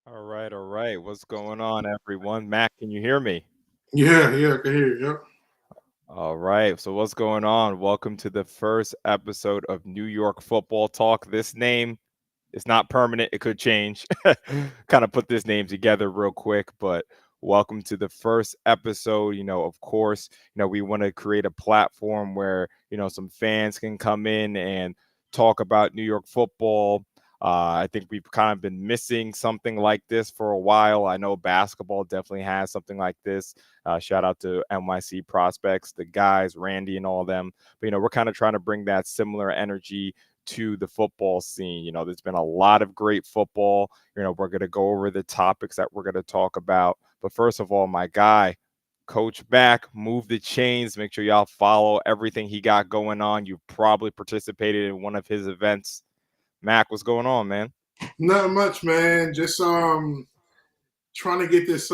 All right, all right. What's going on, everyone? Matt, can you hear me? Yeah, I can hear you. Yep. All right. So, what's going on? Welcome to the first episode of New York Football Talk. This name is not permanent, it could change. Kind of put this name together real quick, but welcome to the first episode. Of course, we want to create a platform where, some fans can come in and talk about New York football. I think we've kind of been missing something like this for a while. I know basketball definitely has something like this. Shout out to NYC prospects, the guys, Randy, and all of them. But we're kind of trying to bring that similar energy to the football scene. There's been a lot of great football. We're going to go over the topics that we're going to talk about. But first of all, my guy, Coach Mac, move the chains. Make sure y'all follow everything he got going on. You probably participated in one of his events. Mac, what's going on, man? Not much, man. Just trying to get this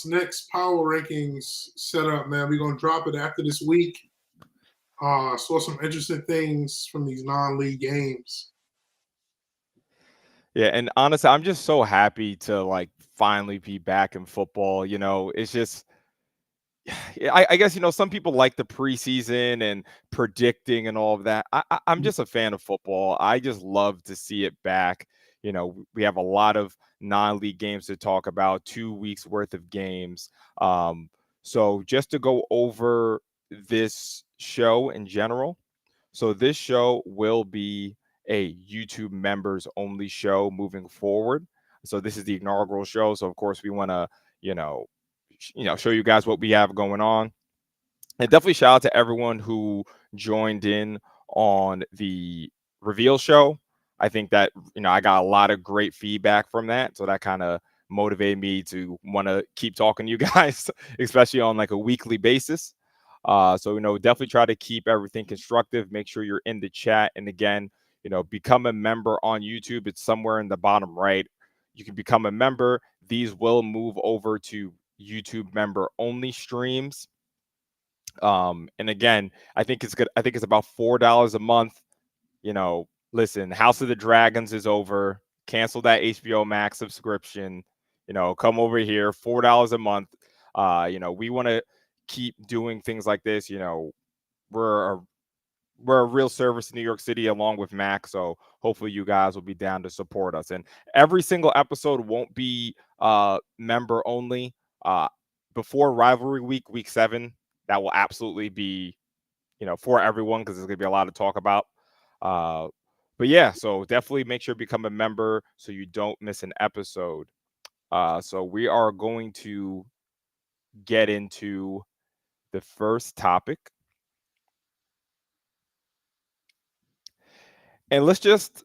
next power rankings set up, man. We're gonna drop it after this week. Saw some interesting things from these non-league games. Yeah, and honestly, I'm just so happy to finally be back in football. It's just I guess some people like the preseason and predicting and all of that. I'm just a fan of football. I just love to see it back. We have a lot of non-league games to talk about, 2 weeks worth of games. So just to go over this show in general. So this show will be a YouTube members only show moving forward. So this is the inaugural show. So of course we want to, you know, show you guys what we have going on. And definitely shout out to everyone who joined in on the reveal show. I think that I got a lot of great feedback from that, so that kind of motivated me to want to keep talking to you guys, especially on like a weekly basis. So definitely try to keep everything constructive. Make sure you're in the chat, and again, become a member on YouTube. It's somewhere in the bottom right. You can become a member. These will move over to YouTube member only streams. And again, I think it's good. I think it's about $4 a month. Listen, House of the Dragons is over. Cancel that HBO Max subscription. Come over here, $4 a month. We want to keep doing things like this. We're a, we're a real service in New York City along with Mac. So hopefully you guys will be down to support us. And every single episode won't be member only. Before rivalry week, week 7, that will absolutely be for everyone because there's gonna be a lot to talk about. Uh, but yeah, so definitely make sure to become a member so you don't miss an episode. So we are going to get into the first topic, and let's just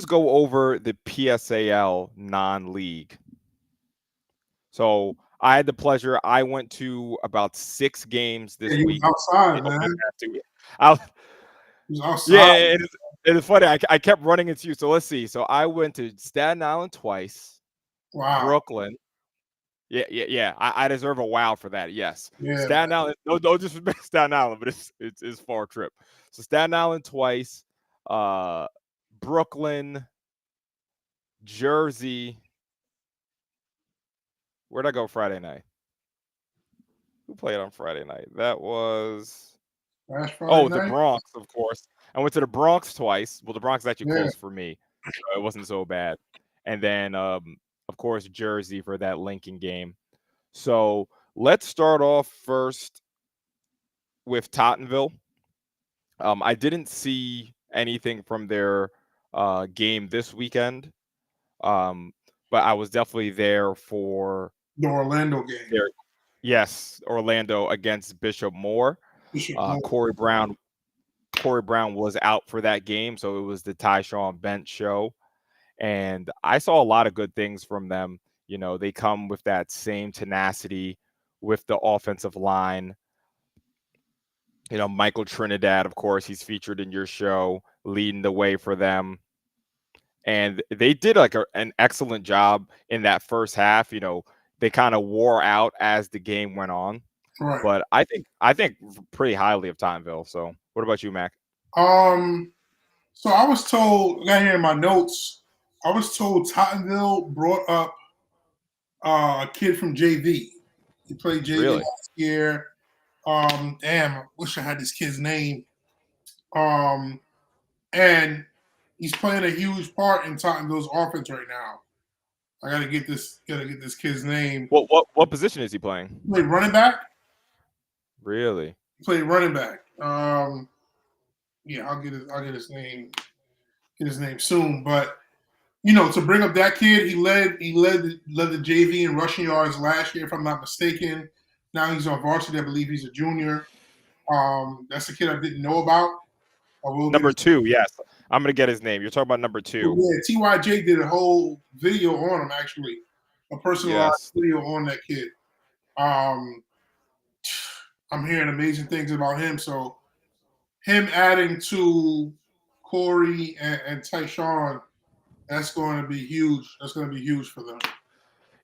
go over the PSAL non-league. So I had the pleasure. I went to about 6 games Yeah, this you was week. outside, man. I, You was Yeah, outside. it is funny. I kept running into you. So let's see. So I went to Staten Island twice, Wow. Brooklyn. Yeah. I deserve a wow for that. Yes, Yeah, Staten Island. No disrespect, Staten Island, but it's far trip. So Staten Island twice, uh, Brooklyn, Jersey. Where'd I go Friday night? Who played on Friday night? That was last Friday oh the night. Bronx, of course. I went to the Bronx twice. Well, the Bronx is actually Yeah. close for me. So it wasn't so bad. And then, of course, Jersey for that Lincoln game. So let's start off first with Tottenville. I didn't see anything from their game this weekend, um, but I was definitely there for The Orlando game. their yes, Orlando against Bishop Moore. Bishop Uh, Moore. Corey Brown Corey Brown was out for that game, so it was the Tyshawn Bench show. And I saw a lot of good things from them. They come with that same tenacity with the offensive line. Michael Trinidad, of course, he's featured in your show, leading the way for them. And they did an excellent job in that first half. They kind of wore out as the game went on. Right. But I think pretty highly of Timeville. So what about you, Mac? Um. So I was told. I got here in my notes. I was told Tottenville brought up A kid from JV. He played JV Really? last year. Damn, I wish I had this kid's name. Um, and he's playing a huge part in Tottenham's offense right now. I gotta get this kid's name. What position is he playing? He played running back. Really? He played running back. Yeah, I'll get his name soon. But to bring up that kid, he led the JV in rushing yards last year, if I'm not mistaken. Now he's on varsity. I believe he's a junior. That's a kid I didn't know about. I will get Number his. two, yes. I'm gonna get his name. You're talking about number two. Yeah, TYJ did a whole video on him, actually, a personalized Yes. video on that kid. Um, I'm hearing amazing things about him. So him adding to Corey and Tyshawn, that's going to be huge. That's going to be huge for them.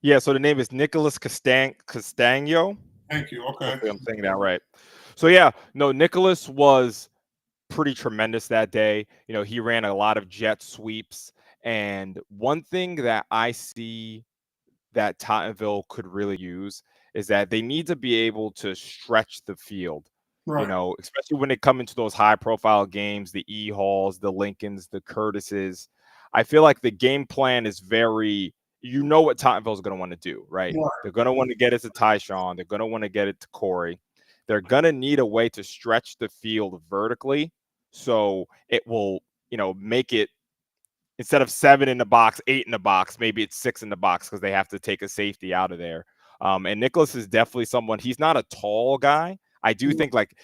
Yeah, so the name is Nicholas Castagno. Thank you. Okay. Hopefully I'm saying that right. So yeah, no, Nicholas was pretty tremendous that day. He ran a lot of jet sweeps. And one thing that I see that Tottenville could really use is that they need to be able to stretch the field, Right. especially when they come into those high profile games, the E Halls, the Lincolns, the Curtises. I feel like the game plan is very, what Tottenville is going to want to do, right? Right. They're going to want to get it to Tyshawn. They're going to want to get it to Corey. They're going to need a way to stretch the field vertically so it will, make it instead of 7 in the box, 8 in the box, maybe it's 6 in the box because they have to take a safety out of there. And Nicholas is definitely someone. He's not a tall guy. I do think like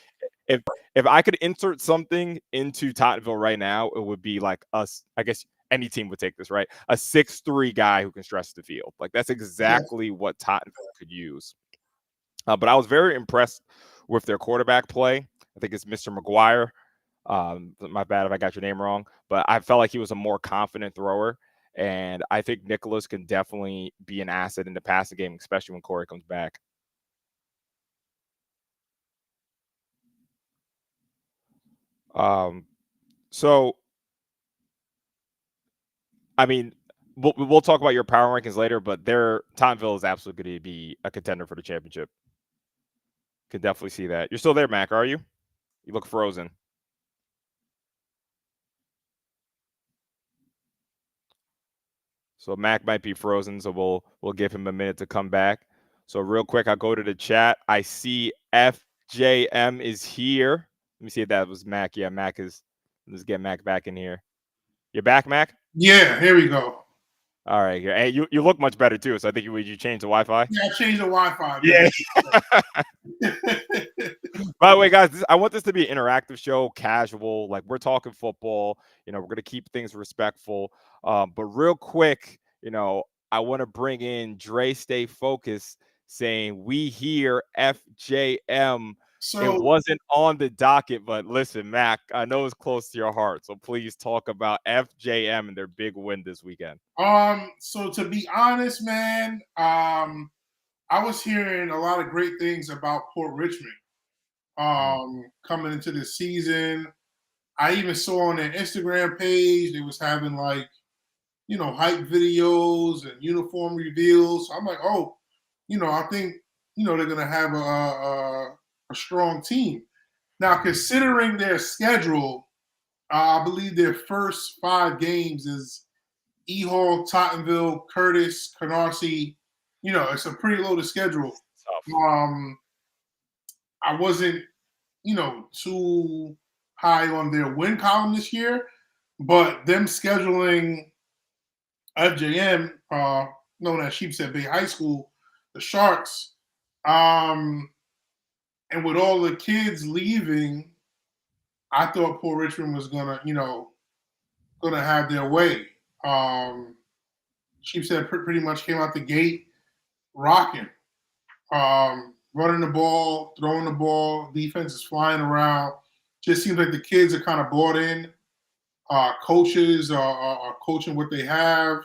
if I could insert something into Tottenville right now, it would be like us. I guess any team would take this, right? A 6'3" guy who can stretch the field. Like that's exactly what Tottenville could use. But I was very impressed with their quarterback play. I think it's Mr. McGuire. My bad if I got your name wrong, but I felt like he was a more confident thrower. And I think Nicholas can definitely be an asset in the passing game, especially when Corey comes back. So, I mean, we'll talk about your power rankings later, but Tottenville is absolutely going to be a contender for the championship. Can definitely see that. You're still there, Mac, are you? You look frozen. So Mac might be frozen, so we'll give him a minute to come back. So real quick, I'll go to the chat. I see FJM is here. Let me see if that was Mac. Yeah, Mac is. Let's get Mac back in here. You're back, Mac? Yeah, here we go. All right. Hey, you look much better too. So I think you changed the Wi-Fi. Yeah, I changed the Wi-Fi. Yeah. By the way, guys, I want this to be an interactive show, casual. Like we're talking football. We're gonna keep things respectful. But real quick, I want to bring in Dre Stay Focused saying we hear FJM. It wasn't on the docket, but listen, Mac, I know it's close to your heart. So please talk about FJM and their big win this weekend. So to be honest, man, I was hearing a lot of great things about Port Richmond coming into the season. I even saw on their Instagram page they was having like, hype videos and uniform reveals. So I'm like, oh, I think they're gonna have a strong team. Now, considering their schedule, I believe their first 5 games is E Hall, Tottenville, Curtis, Canarsie. It's a pretty loaded schedule. I wasn't, too high on their win column this year, but them scheduling FJM, known as Sheepshead Bay High School, the Sharks, and with all the kids leaving, I thought Port Richmond was gonna have their way. Sheepshead pretty much came out the gate rocking, running the ball, throwing the ball, defense is flying around. Just seems like the kids are kind of bought in. Coaches are coaching what they have.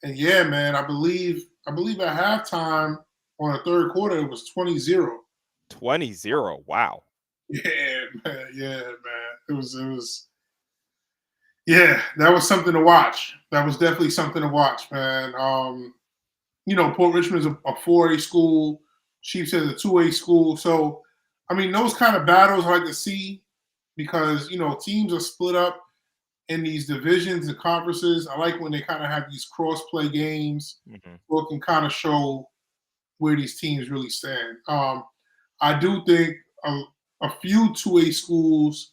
And yeah, man, I believe at halftime on the third quarter, it was 20-0. 20-0. Wow. Yeah, man. Yeah, man. It was yeah, that was something to watch. That was definitely something to watch, man. Port Richmond's a 4A school. Chiefs is a 2A school. So, I mean, those kind of battles I like to see because, teams are split up in these divisions and conferences. I like when they kind of have these cross-play games Mhm. where it can kind of show where these teams really stand. I do think a few 2A schools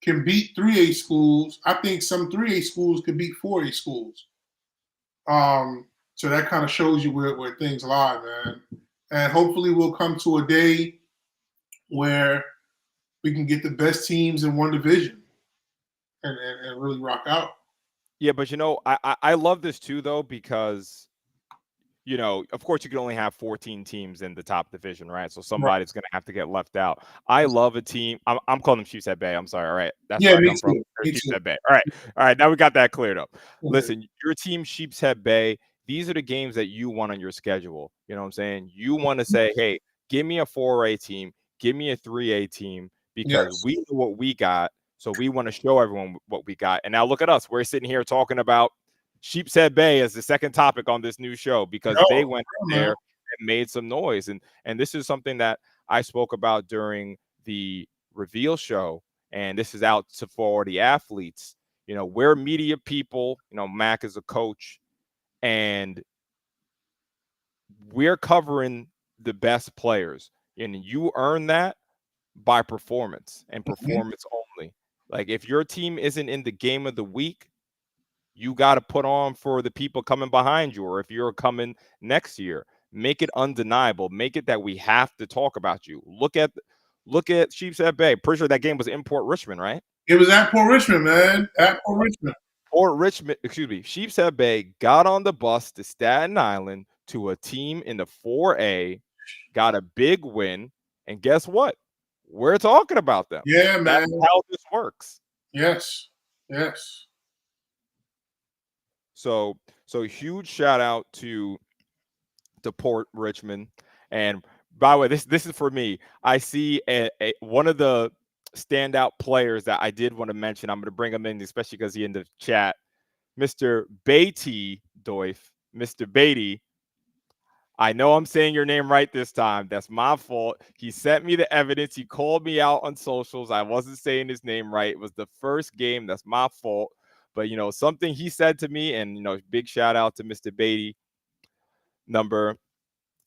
can beat 3A schools. I think some 3A schools can beat 4A schools. So that kind of shows you where things lie, man. And hopefully we'll come to a day where we can get the best teams in one division and really rock out. Yeah, but I love this too though because of course, you can only have 14 teams in the top division, right? So Right. somebody's going to have to get left out. I love a team. I'm calling them Chiefs at Bay. I'm sorry. All right. That's Yeah, where I me come from. too. They're Me Chiefs too. at Bay. All right. All right. Now we got that cleared up. Mhm. Listen, your team, Sheepshead Bay, these are the games that you want on your schedule. You know what I'm saying? You want to say, hey, give me a 4A team, give me a 3A team because Yes. we know what we got. So we want to show everyone what we got. And now look at us. We're sitting here talking about Sheepshead Bay as the second topic on this new show because No, they went in man. there and made some noise. And this is something that I spoke about during the reveal show. And this is out to for the athletes. We're media people. Mac is a coach, and we're covering the best players. And you earn that by performance and Mhm. performance only. Like if your team isn't in the game of the week, you got to put on for the people coming behind you, or if you're coming next year, make it undeniable. Make it that we have to talk about you. Look at Sheepshead Bay. Pretty sure that game was in Port Richmond, right? It was at Port Richmond, man. At Port Richmond. Port Richmond, excuse me, Sheepshead Bay got on the bus to Staten Island to a team in the 4A, got a big win, and guess what? We're talking about them. Yeah, That's man. how this works. Yes. Yes. So huge shout out to Port Richmond. And by the way, this is for me. I see one of the standout players that I did want to mention. I'm going to bring him in, especially because he's in the chat. Mr. Beatty Doif. Mr. Beatty. I know I'm saying your name right this time. That's my fault. He sent me the evidence. He called me out on socials. I wasn't saying his name right. It was the first game. That's my fault. But something he said to me, and big shout out to Mr. Beatty, number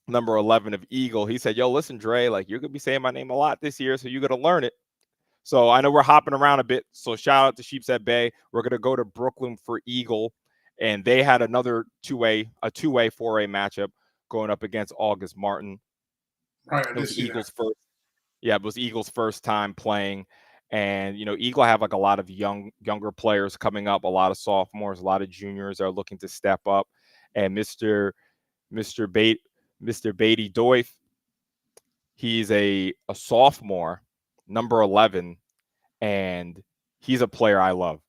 11 of Eagle. He said, yo, listen, Dre, like you're gonna be saying my name a lot this year, so you gotta learn it. So I know we're hopping around a bit. So shout out to Sheepshead Bay. We're gonna go to Brooklyn for Eagle, and they had another 4A matchup going up against August Martin. Right. I It did was see that. Eagles first. Yeah, it was Eagles' first time playing. And Eagle have like a lot of younger players coming up, a lot of sophomores, a lot of juniors are looking to step up. And Mr. Bate, Mr. Beatty Doif, he's a sophomore, number 11, and he's a player I love.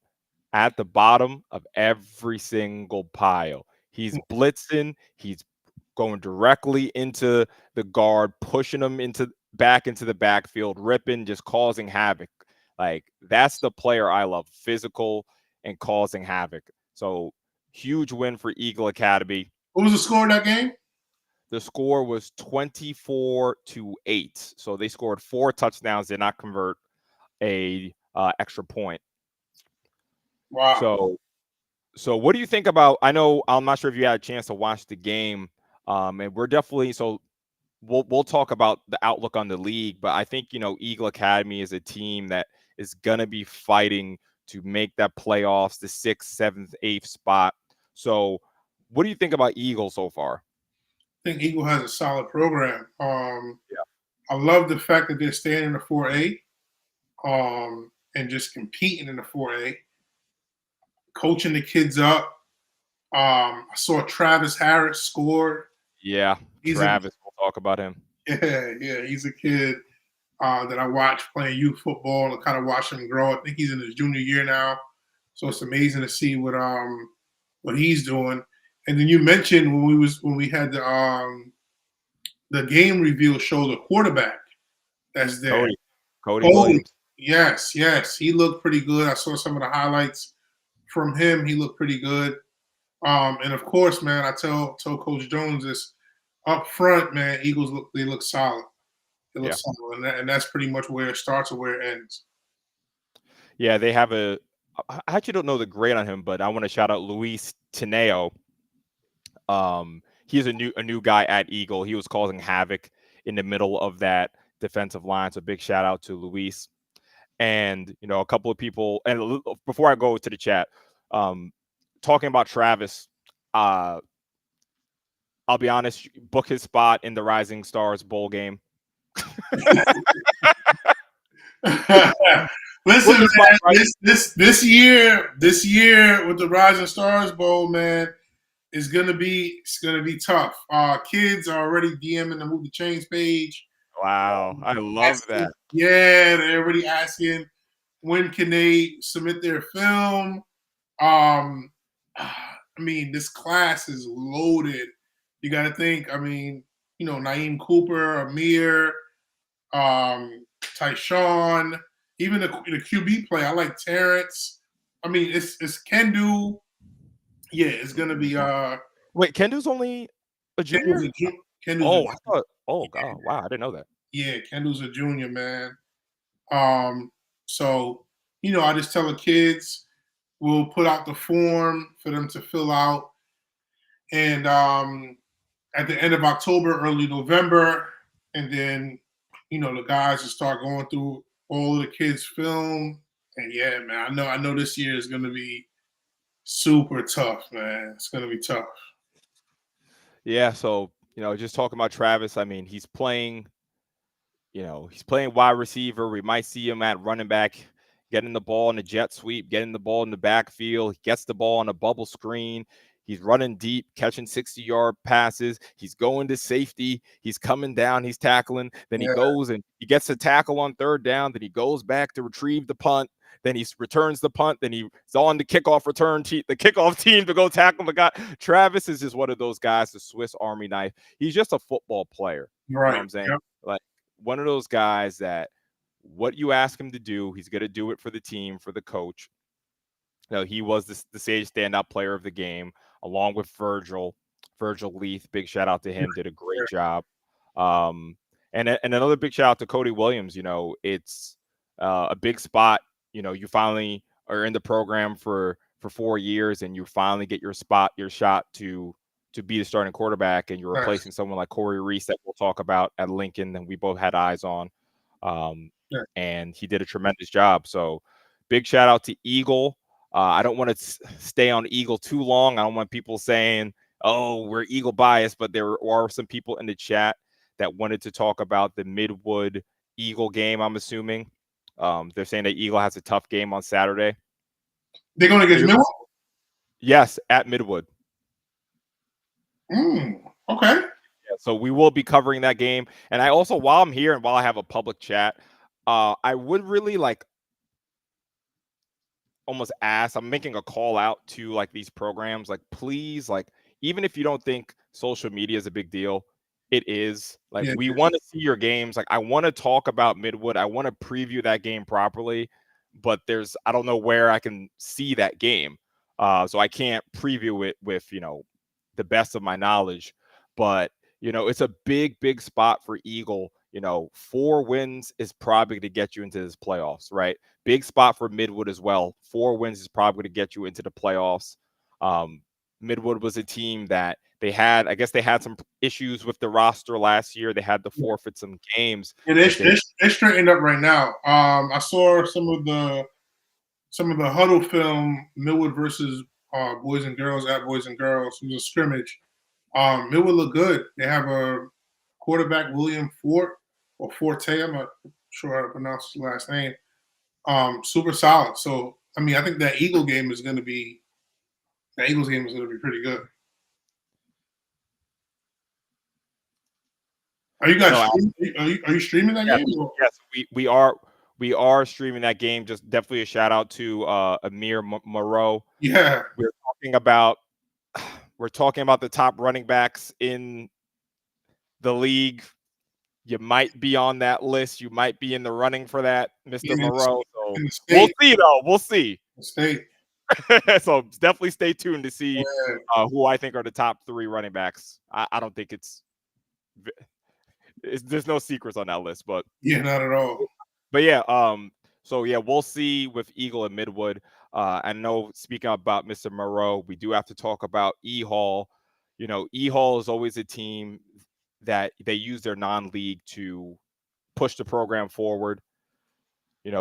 At the bottom of every single pile, he's blitzing, he's going directly into the guard, pushing him back into the backfield, ripping, just causing havoc. Like that's the player I love, physical and causing havoc. So huge win for Eagle Academy. What was the score of that game? The score was 24-8. So they scored 4 touchdowns, did not convert a extra point. Wow. So what do you think about? I know I'm not sure if you had a chance to watch the game, and we're definitely we'll talk about the outlook on the league, but I think Eagle Academy is a team that is gonna be fighting to make that playoffs, the 6th, 7th, 8th spot. So what do you think about Eagle so far? I think Eagle has a solid program. Yeah. I love the fact that they're staying in the 4A and just competing in the 4A, coaching the kids up. I saw Travis Harris score. Yeah, He's a Travis, we'll talk about him. yeah. He's a kid that I watched playing youth football and kind of watch him grow. I think he's in his junior year now, so it's amazing to see what he's doing. And then you mentioned when we had the game reveal show, the quarterback that's there. Cody Oh, Williams. yes, he looked pretty good. I saw some of the highlights from him. He looked pretty good. And of course, man, I tell Coach Jones this up front, man. Eagles look solid. They look Yeah. solid, and that's pretty much where it starts or where it ends. Yeah, they have I actually don't know the grade on him, but I want to shout out Luis Teneo. He's a new guy at Eagle. He was causing havoc in the middle of that defensive line. So big shout out to Luis. And a couple of people. And before I go to the chat, um, talking about Travis, uh, I'll be honest, book his spot in the Rising Stars bowl game. Book Listen, his spot, man, right? this year with the Rising Stars Bowl, man, it's gonna be tough. Kids are already DMing the Move the Chains page. Wow, I love Asking, that. yeah, they're already asking when can they submit their film. Um, I mean, this class is loaded. You got to think. I mean, Naeem Cooper, Amir, Tyshawn, even the QB play. I like Terrence. I mean, it's Kendu. Yeah, it's gonna be Wait, Kendu's only a Kendu's junior? a Kendu's a Oh, I thought. Oh God, wow, I didn't know that. yeah, Kendu's a junior, man. Um, so I just tell the kids we'll put out the form for them to fill out, and at the end of October, early November, and then the guys will start going through all of the kids' film. And yeah, man, I know this year is gonna be super tough, man. It's gonna be tough. Yeah, so just talking about Travis. I mean, he's playing wide receiver. We might see him at running back, getting the ball in the jet sweep, getting the ball in the backfield. He gets the ball on a bubble screen. He's running deep, catching 60-yard passes. He's going to safety. He's coming down. He's tackling. Then he Yeah, goes and he gets a tackle on third down. Then he goes back to retrieve the punt. Then he returns the punt. Then he's on the kickoff the kickoff team to go tackle the guy. Travis is just one of those guys, the Swiss Army knife. He's just a football player. You know what right. I'm saying? Yep. Like one of those guys that what you ask him to do, he's going to do it for the team, for the coach. He was the Sage standout player of the game, along with Virgil Leith. Big shout out to him. Did a great job. Um, and another big shout out to Cody Williams. It's a big spot. You finally are in the program for 4 years, and you finally get your shot to be the starting quarterback, and you're Nice. replacing someone like Corey Reese that we'll talk about at Lincoln, and we both had eyes on. Yeah. And he did a tremendous job. So big shout out to Eagle. I don't want to stay on Eagle too long. I don't want people saying, oh, we're Eagle biased, but there are some people in the chat that wanted to talk about the Midwood Eagle game, I'm assuming. They're saying that Eagle has a tough game on Saturday. They're going to get Miller? Yes, at Midwood. Okay. Yeah, so we will be covering that game. And I also, while I'm here and while I have a public chat, I would really almost ask, I'm making a call out to these programs, please, even if you don't think social media is a big deal, it is. Yeah. We want to see your games. I want to talk about Midwood. I want to preview that game properly, but I don't know where I can see that game. So I can't preview it with, the best of my knowledge, but it's a big spot for Eagle. 4 wins is probably to get you into this playoffs, right? Big spot for Midwood as well. 4 wins is probably to get you into the playoffs. Midwood was a team that they had some issues with the roster last year. They had to forfeit some games. Yeah, they're straightened up right now. I saw some of the huddle film, Millwood versus Boys and Girls at Boys and Girls. It was a scrimmage. Millwood looked good. They have a quarterback, William Fort or Forte. I'm not sure how to pronounce his last name. Super solid. So I mean, I think that Eagles game is going to be pretty good. Are you guys? No, Are you streaming that game? Yes, we are streaming that game. Just definitely a shout out to Amir Moreau. Yeah. We're talking about the top running backs in the league. You might be on that list. You might be in the running for that, Mr. In Moreau. So the we'll state. see, though. We'll see. The state. So definitely stay tuned to see Yeah, who I think are the top 3 running backs. I don't think there's no secrets on that list, but yeah, not at all. yeah, so yeah, we'll see with Eagle and Midwood. I know speaking about Mr. Moreau, we do have to talk about E Hall. E Hall is always a team that they use their non-league to push the program forward.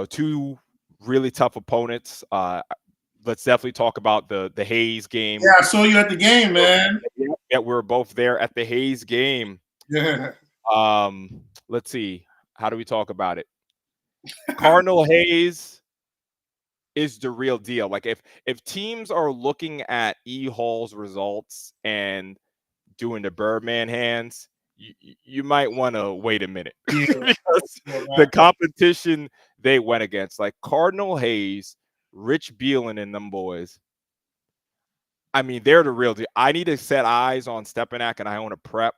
Two really tough opponents. Let's definitely talk about the Hayes game. Yeah, I saw you at the game, man. Yeah, we were both there at the Hayes game. Yeah, Let's see. How do we talk about it? Cardinal Hayes is the real deal. Like if teams are looking at E Hall's results and doing the Birdman hands, you might want to wait a minute yeah. because the competition they went against, like Cardinal Hayes, Rich Beelan, and them boys. I mean, they're the real deal. I need to set eyes on Stepanak and Iona Prep.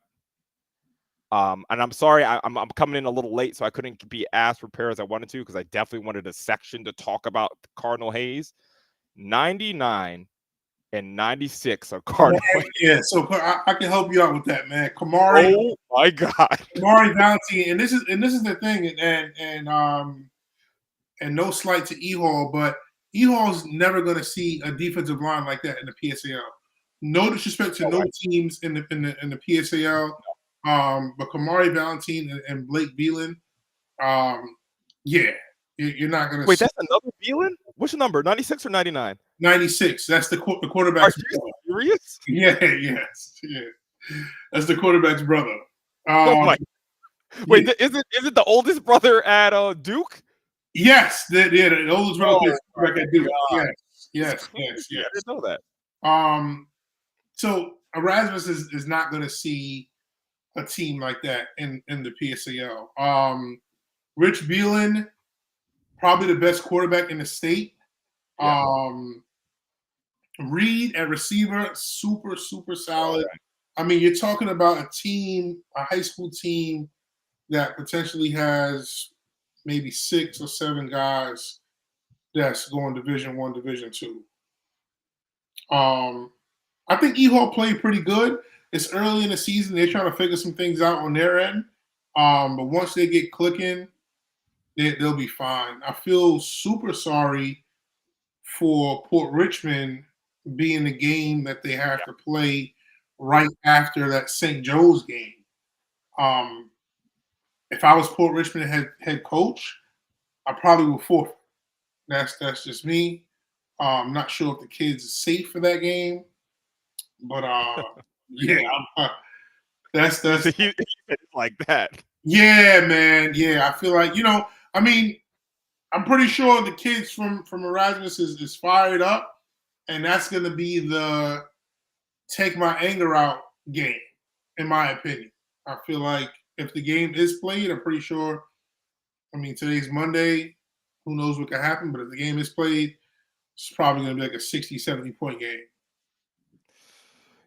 And I'm sorry, I'm coming in a little late, so I couldn't be as prepared as I wanted to because I definitely wanted a section to talk about Cardinal Hayes. 99 and 96 are Cardinal. Yeah, so I can help you out with that, man. Kamari, Oh my God. Kamari Valentine, and this is the thing, and no slight to E Hall, but E Hall's never going to see a defensive line like that in the PSAL. No disrespect to no teams in the PSAL, but Kamari Valentine and Blake Beelan, yeah, you're not going to Wait, see. that's another Beelan? Which number? 96 or 99? 96. That's the Are quarterback's you brother. serious? Yeah, yes, yeah. That's the quarterback's brother. Oh my. Wait, Yeah. is it the oldest brother at Duke? Yes, the oldest brother plays quarterback at Duke. God. Yes. I didn't know that. So Erasmus is not going to see a team like that in the PSAL. Rich Beelan, probably the best quarterback in the state. Yeah. Reed at receiver, super solid. I mean, you're talking about a team, a high school team that potentially has maybe 6 or 7 guys that's going Division 1, Division 2. I think E Hall played pretty good. It's early in the season; they're trying to figure some things out on their end. But once they get clicking, they'll be fine. I feel super sorry for Port Richmond being the game that they have to play right after that St. Joe's game. Um, if I was Port Richmond head coach, I probably would forfeit. That's just me. I'm not sure if the kids are safe for that game, but yeah, that's He like that. yeah, man. Yeah, I feel like I mean, I'm pretty sure the kids from Erasmus is fired up, and that's going to be the take my anger out game, in my opinion. I feel like if the game is played, I'm pretty sure. I mean, today's Monday. Who knows what could happen? But if the game is played, it's probably going to be like a 60, 70-point game.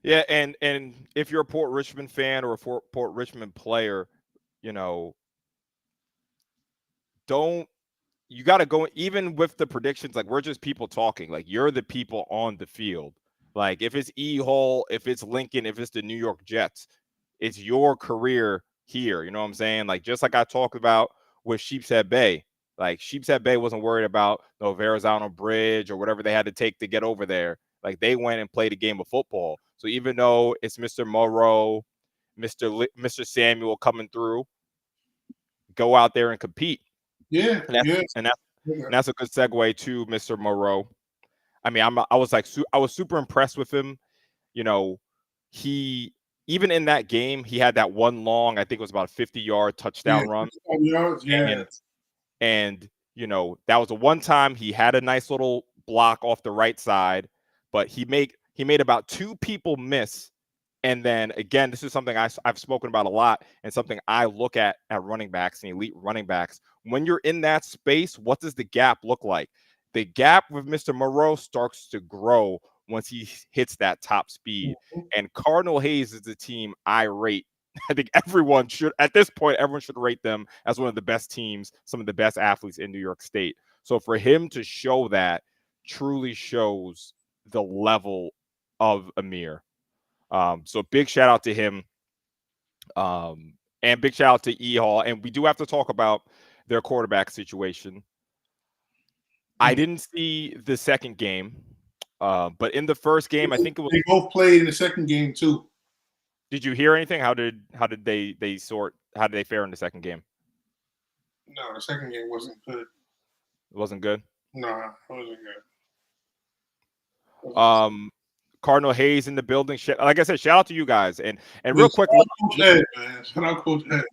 Yeah, and if you're a Port Richmond fan or a Port Richmond player, you know, don't you got to go even with the predictions. Like we're just people talking. Like you're the people on the field. Like if it's E Hall, if it's Lincoln, if it's the New York Jets, it's your career here. You know what I'm saying? Like just like I talked about with Sheepshead Bay. Like Sheepshead Bay wasn't worried about no Verrazano Bridge or whatever they had to take to get over there. Like they went and played a game of football. So even though it's Mr. Morrow, Mr. Samuel coming through, go out there and compete. Yeah, yeah. And that's a good segue to Mr. Moreau. I mean, I was super impressed with him. You know, he even in that game he had that one long, I think it was about a 50-yard touchdown run. Yeah. And that was the one time he had a nice little block off the right side, but he made about 2 people miss. And then again, this is something I've spoken about a lot and something I look at running backs and elite running backs. When you're in that space, what does the gap look like? The gap with Mr. Moreau starts to grow once he hits that top speed. And Cardinal Hayes is the team I rate. I think everyone should rate them as one of the best teams, some of the best athletes in New York State. So for him to show that, truly shows the level of Amir. So big shout out to him. And big shout out to E Hall. And we do have to talk about their quarterback situation. I didn't see the second game, but in the first game, I think it was. They both played in the second game too. Did you hear anything? How did they sort? How did they fare in the second game? No, the second game wasn't good. It wasn't good. No, it wasn't good. Cardinal Hayes in the building. Like I said, shout out to you guys. And real quick, Coach Ed, man. Shout out Coach Ed.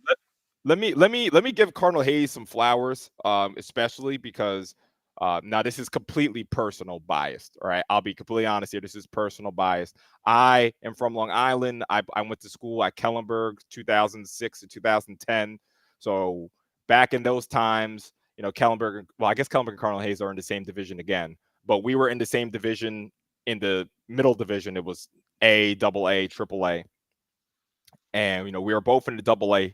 Let me give Cardinal Hayes some flowers, especially because now this is completely personal biased. All right, I'll be completely honest here. This is personal bias. I am from Long Island. I went to school at Kellenberg 2006 to 2010. So back in those times, you know, Kellenberg. Well, I guess Kellenberg and Cardinal Hayes are in the same division again, but we were in the same division. In the middle division, it was A, double A, triple A, and you know we were both in the double A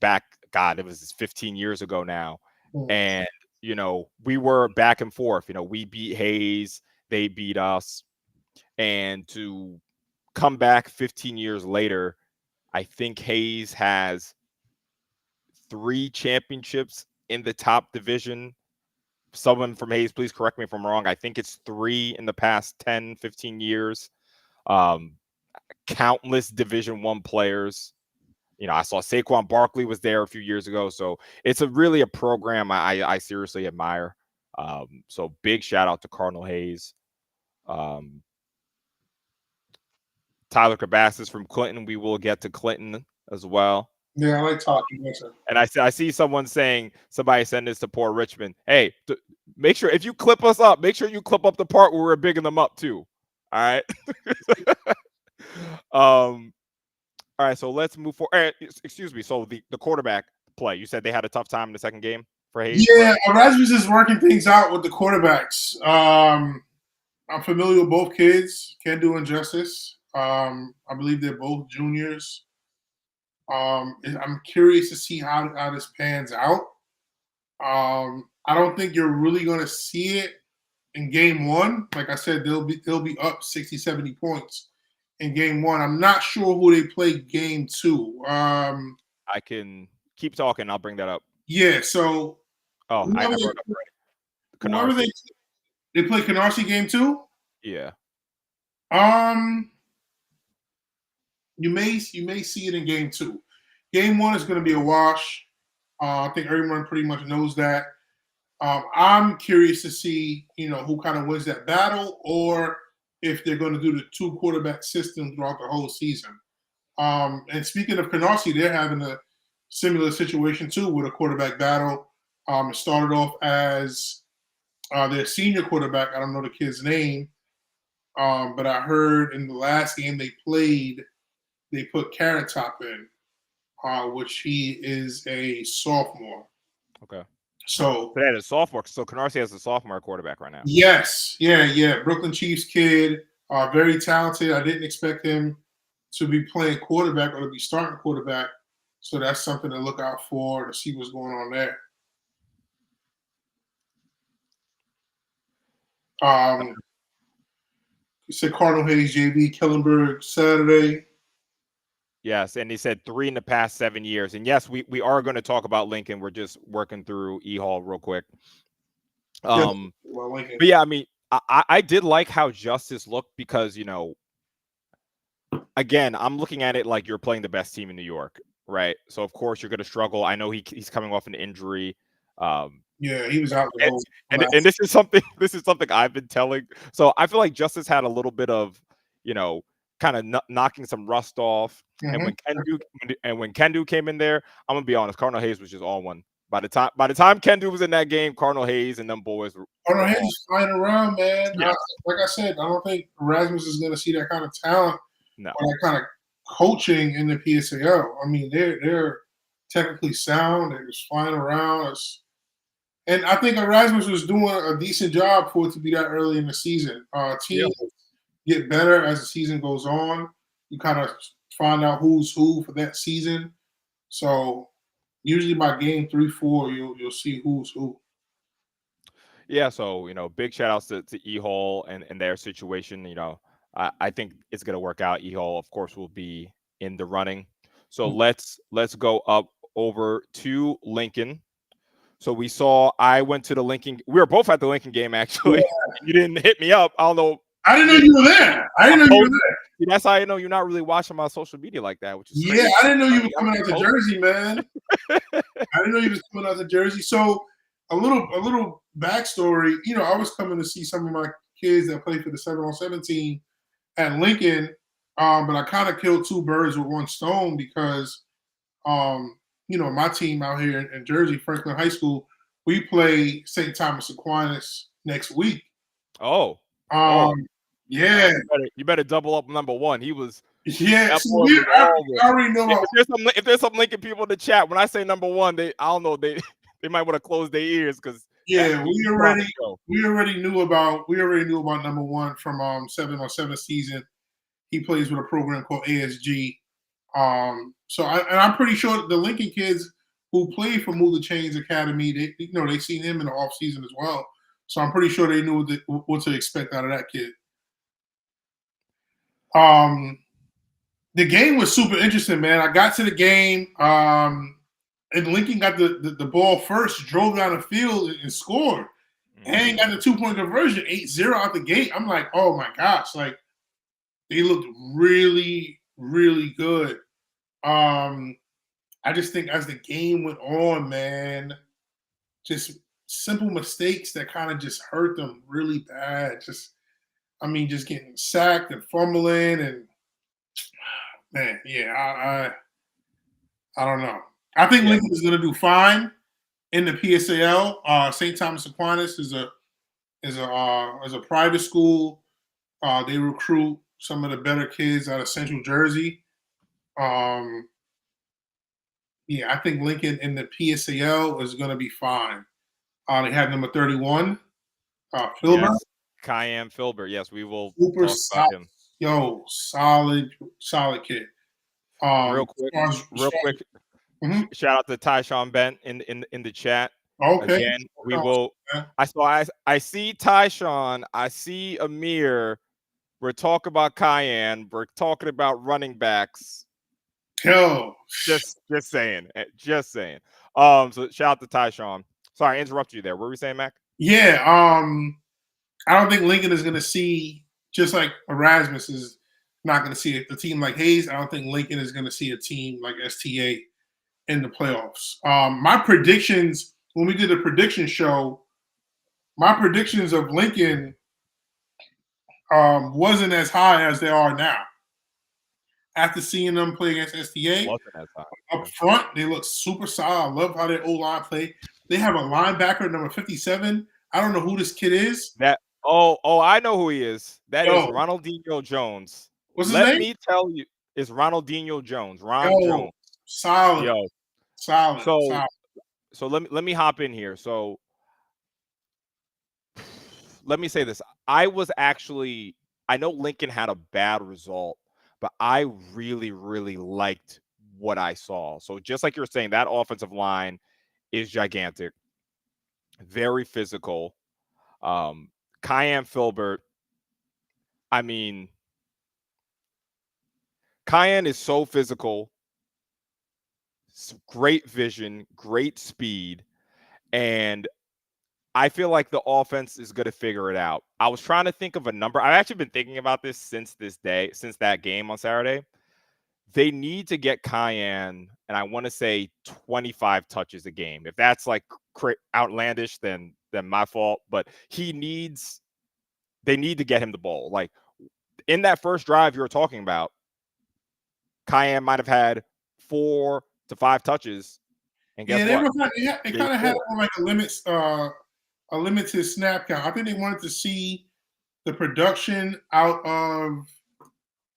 back. God, it was 15 years ago now, and you know we were back and forth. You know, we beat Hayes, they beat us, and to come back 15 years later, I think Hayes has 3 championships in the top division. Someone from Hayes, please correct me if I'm wrong. I think it's 3 in the past 10, 15 years. Countless Division I players. You know, I saw Saquon Barkley was there a few years ago. So it's really a program I seriously admire. So big shout out to Cardinal Hayes. Tyler Cabasas from Clinton. We will get to Clinton as well. Yeah, I like talking. And I see someone saying, somebody send this to poor Richmond. Hey, make sure if you clip us up, make sure you clip up the part where we're bigging them up too. All right. All right. So let's move forward. Excuse me. So the quarterback play, you said they had a tough time in the second game for Hayes? Yeah, Erasmus is working things out with the quarterbacks. I'm familiar with both kids. Can't do injustice. I believe they're both juniors. I'm curious to see how this pans out. I don't think you're really going to see it in game one. Like I said, they'll be up 60, 70 points in game one. I'm not sure who they play game two. I can keep talking. I'll bring that up. Yeah. So. I brought it up already. They play Canarsie game two. Yeah. You may see it in game two. Game one is going to be a wash. I think everyone pretty much knows that. I'm curious to see, you know, who kind of wins that battle, or if they're going to do the 2 quarterback system throughout the whole season. And speaking of Canarsie, they're having a similar situation too with a quarterback battle. It started off as their senior quarterback. I don't know the kid's name, but I heard in the last game they played, they put Carrot Top in, which he is a sophomore. Okay. So they had a sophomore. So Canarsie has a sophomore quarterback right now. Yes. Yeah. Brooklyn Chiefs kid, very talented. I didn't expect him to be playing quarterback or to be starting quarterback. So that's something to look out for to see what's going on there. You said Cardinal Hayes, JV, Kellenberg, Saturday. Yes, and he said 3 in the past 7 years. And yes, we are going to talk about Lincoln. We're just working through E-Hall real quick. But yeah, I mean, I did like how Justice looked because, you know, again, I'm looking at it like you're playing the best team in New York, right? So of course you're going to struggle. I know he's coming off an injury. Yeah, he was out. And this is something I've been telling. So I feel like Justice had a little bit of, you know, kind of knocking some rust off. Mm-hmm. And when Kendu came in there, I'm gonna be honest, Cardinal Hayes was just all one. By the time Kendu was in that game, Cardinal Hayes and them boys were Cardinal Hayes is flying around, man. Yeah. Like I said, I don't think Erasmus is gonna see that kind of talent or that kind of coaching in the PSAL. I mean, they're technically sound. They're just flying around. And I think Erasmus was doing a decent job for it to be that early in the season. Teams get better as the season goes on. You kind of find out who's who for that season. So usually by game 3, 4, you'll see who's who. Yeah, so big shout outs to E Hall and their situation. I think it's gonna work out. E Hall, of course, will be in the running. So let's go up over to Lincoln. So I went to the Lincoln. We were both at the Lincoln game actually. Yeah. You didn't hit me up. I don't know. I didn't know You you were there. I didn't know you were there. See, that's how I know you're not really watching my social media like that, which is Yeah, crazy. I didn't know you were I'm coming out to posting. Jersey, man. I didn't know you was coming out to Jersey. So a little backstory. I was coming to see some of my kids that play for the 7-on-7 team at Lincoln, but I kind of killed two birds with one stone because my team out here in Jersey, Franklin High School, we play St. Thomas Aquinas next week. Oh, Um, oh, yeah, you better double up number one. He was yeah. that So boy was I all with. already know about. If there's some Lincoln people in the chat, when I say number one, I don't know, they might want to close their ears because that Yeah, he put on the show. we already knew about number one from 7-on-7 season. He plays with a program called ASG. I'm pretty sure the Lincoln kids who played for Move the Chains Academy, they seen him in the off season as well. So I'm pretty sure they knew what to expect out of that kid. The game was super interesting, man. I got to the game, and Lincoln got the ball first, drove down the field and scored. And got the 2-point conversion, 8-0 out the gate. I'm like, oh my gosh, like they looked really, really good. I just think as the game went on, man, just simple mistakes that kind of just hurt them really bad. Just getting sacked and fumbling and man, yeah, I don't know. I think Yeah, Lincoln is going to do fine in the PSAL. St. Thomas Aquinas is a private school. They recruit some of the better kids out of Central Jersey. Um, yeah, I think Lincoln in the PSAL is going to be fine. They have number 31, Filbert. yes, Cayenne Filbert. Yes, we will Super talk about solid, him solid kid. real As quick. far as, Real quick. Mhm. Shout out to Tyshawn Bent in the chat. Okay. Again, we will. I see Tyshawn. I see Amir. We're talking about Cayenne. We're talking about running backs. Yo, Just saying. Just saying. So shout out to Tyshawn. Sorry, I interrupted you there. What were we saying, Mac? yeah. I don't think Lincoln is going to see, just like Erasmus is not going to see a team like Hayes. I don't think Lincoln is going to see a team like STA in the playoffs. My predictions when we did a prediction show, my predictions of Lincoln wasn't as high as they are now. After seeing them play against STA Wasn't as high. up front, they look super solid. I love how their O line play. They have a linebacker number 57. I don't know who this kid is. I know who he is. That is Yo, Ronaldinho Jones. what's his Let name? me tell you, it's Ronaldinho Jones. Ron Yo, Jones. solid, Yo. solid, So solid. so let me hop in here. So let me say this. I know Lincoln had a bad result, but I really, really liked what I saw. So just like you're saying, that offensive line is gigantic, very physical. Cayenne Filbert, I mean, Cayenne is so physical, great vision, great speed, and I feel like the offense is going to figure it out. I was trying to think of a number. I've actually been thinking about this since that game on Saturday. They need to get Cayenne, and I want to say 25 touches a game. If that's like outlandish, then my fault. But they need to get him the ball. Like in that first drive you were talking about, Cayenne might have had 4 to 5 touches, and guess Yeah, what? they They kind of had scored. like a limited snap count. I think they wanted to see the production out of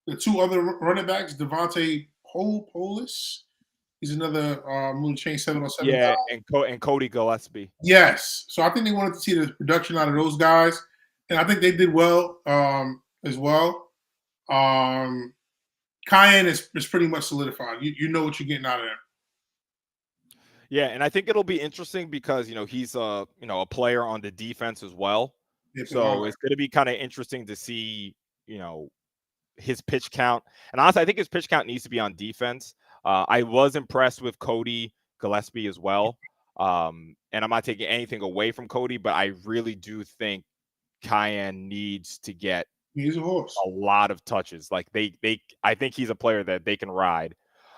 the two other running backs, Devontae Polis. He's another Moon Chain 7-on-7 guy. Yeah, and Cody Gillespie. Yes. So I think they wanted to see the production out of those guys. And I think they did well as well. Cayenne is pretty much solidified. You know what you're getting out of there. Yeah, and I think it'll be interesting because he's a player on the defense as well. Yeah, So it's going to be kind of interesting to see you know his pitch count. And honestly, I think his pitch count needs to be on defense. I was impressed with Cody Gillespie as well. And I'm not taking anything away from Cody, but I really do think Cayenne needs to get he's a horse. a lot of touches. Like I think he's a player that they can ride.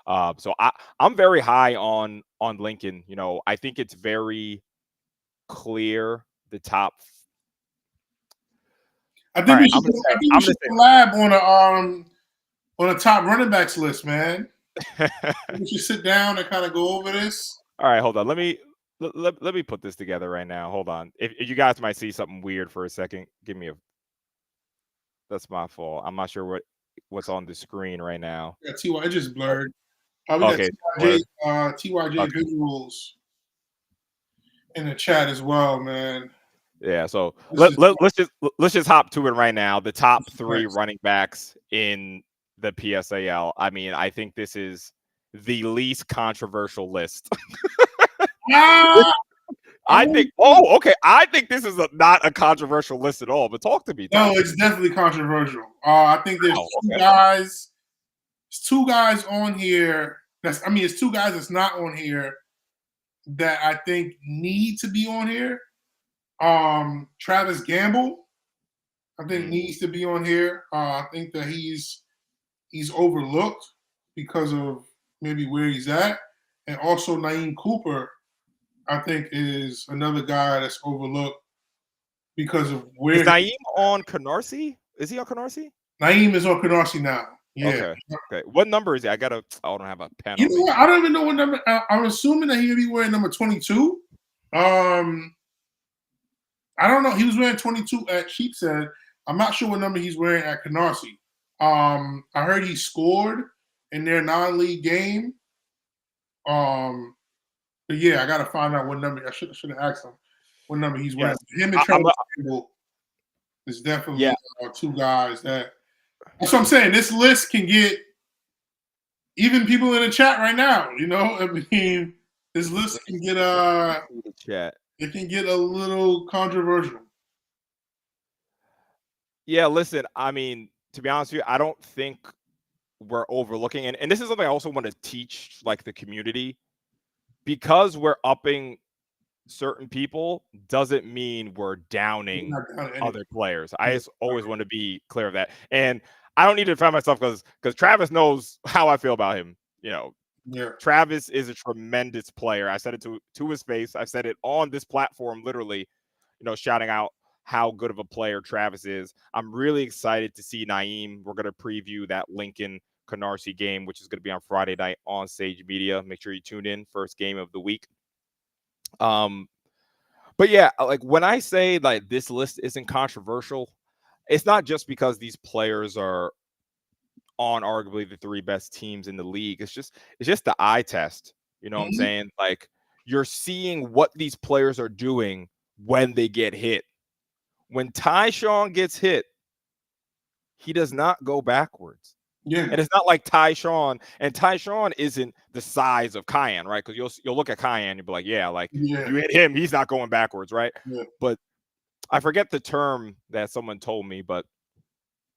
So I'm very high on Lincoln. I think it's very clear the top. I All think right, we should. I think we I'm should gonna collab on a top running backs list, man. say. We should sit down and kind of go over this. All right, hold on. Let me put this together right now. Hold on. If you guys might see something weird for a second, give me a. That's my fault. I'm not sure what's on the screen right now. Yeah, Ty, it just blurred. We got Okay, TYJ okay. visuals in the chat as well, man. Yeah. So This is let's just hop to it right now. The top three nice. running backs in the PSAL. I mean, I think this is the least controversial list. Ah, I think. Oh, okay. I think this is not a controversial list at all. But talk to me. no, Talk to it's me. definitely controversial. I think there's Wow, two okay. guys. There's two guys on here. It's two guys that's not on here that I think need to be on here. Travis Gamble, I think needs to be on here. I think that he's overlooked because of maybe where he's at, and also Naeem Cooper, I think, is another guy that's overlooked because of Is where Naeem on Canarsie? Is he on Canarsie? Naeem is on Canarsie now. Yeah. Okay. Okay. What number is he? I don't have a pen You on know me. what? I don't even know what number. I'm assuming that he'll be wearing number 22. I don't know. He was wearing 22 at Sheepshead. I'm not sure what number he's wearing at Canarsie. I heard he scored in their non-league game. But yeah, I got to find out what number. I should have asked him what number he's wearing. Yes. Him and Travis Campbell is definitely Yeah. two guys that. That's what I'm saying. This list can get even people in the chat right now. I mean, this list can get The chat. it can get a little controversial. Yeah, listen, I mean, to be honest with you, I don't think we're overlooking and this is something I also want to teach like the community because we're upping certain people doesn't mean we're downing other players. I just always want to be clear of that. And I don't need to defend myself because Travis knows how I feel about him. Yeah. Travis is a tremendous player. I said it to his face. I said it on this platform, literally, shouting out how good of a player Travis is. I'm really excited to see Naeem. We're going to preview that Lincoln Canarsie game, which is going to be on Friday night on Sage Media. Make sure you tune in. First game of the week. But yeah, like when I say like this list isn't controversial, it's not just because these players are on arguably the three best teams in the league. It's just the eye test. You know what I'm saying? Like you're seeing what these players are doing when they get hit. When Tyshawn gets hit, he does not go backwards. Yeah. And it's not like Tyshawn, and Tyshawn isn't the size of Cayenne, right? Because you'll look at Cayenne and be like, yeah, like you hit him, he's not going backwards, right? Yeah. But I forget the term that someone told me, but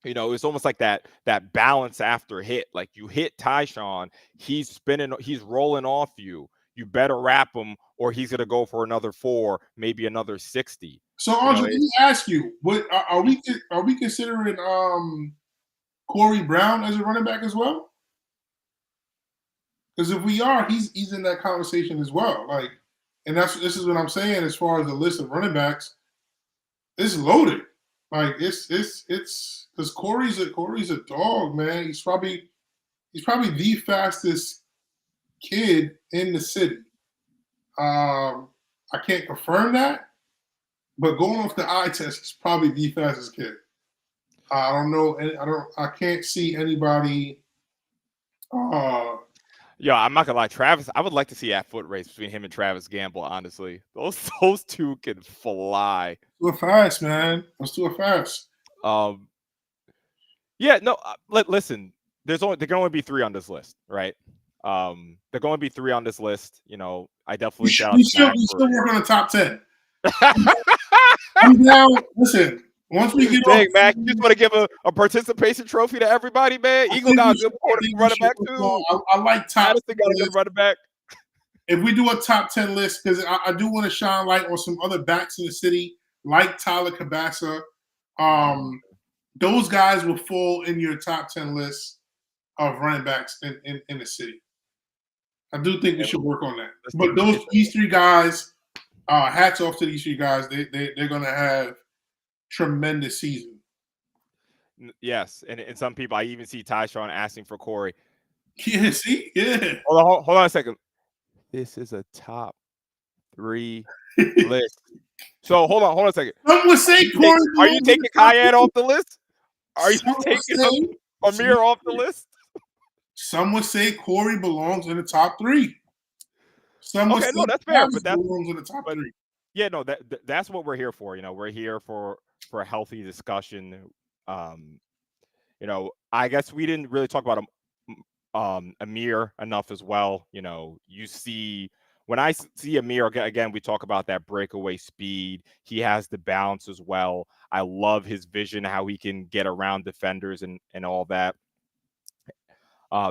it's almost like that balance after hit. Like you hit Tyshawn, he's spinning, he's rolling off you. You better wrap him, or he's gonna go for another 4, maybe another 60. So, Andre, let me ask you: what are we considering Corey Brown as a running back as well? Because if we are, he's in that conversation as well. Like, and this is what I'm saying as far as the list of running backs. It's loaded. Like it's because Corey's a dog, man. He's probably the fastest kid in the city. I can't confirm that, but going off the eye test, he's probably the fastest kid. I don't know. I can't see anybody. Yeah, I'm not gonna lie, Travis. I would like to see that foot race between him and Travis Gamble. Honestly, those two can fly. Too fast, man. Those two are fast. Yeah, no. Listen, there can only be 3 on this list, right? They're going to be 3 on this list. You know, I definitely shout out We to still Mac we for. still work on the top 10. I'm down. Listen, once we get off, Dang, Mac, you just want to give a participation trophy to everybody, man. Eagle got a good we running should back work too. on. I like top Madison 10 got a good lists. running back. If we do a top 10 list, because I do want to shine light on some other backs in the city, like Tyler Cabasa. Those guys will fall in your top 10 list of running backs in the city. I do think we should work on that. But these 3 guys, hats off to these 3 guys. They're gonna have tremendous season. Yes, and some people, I even see Tyshawn asking for Corey. Yeah, see, yeah. Hold on a second. This is a top 3 list. So hold on a second. Some would say Corey. Are you taking Cayenne off the list? Are you Some taking Amir off the list? Some would say Corey belongs in the top 3. Some would Okay, say no, that's fair, but belongs in the top 3. Yeah, no, that's what we're here for. You know, we're here for a healthy discussion. You know, I guess we didn't really talk about Amir enough as well. You know, you see when I see Amir again, we talk about that breakaway speed. He has the balance as well. I love his vision, how he can get around defenders and all that.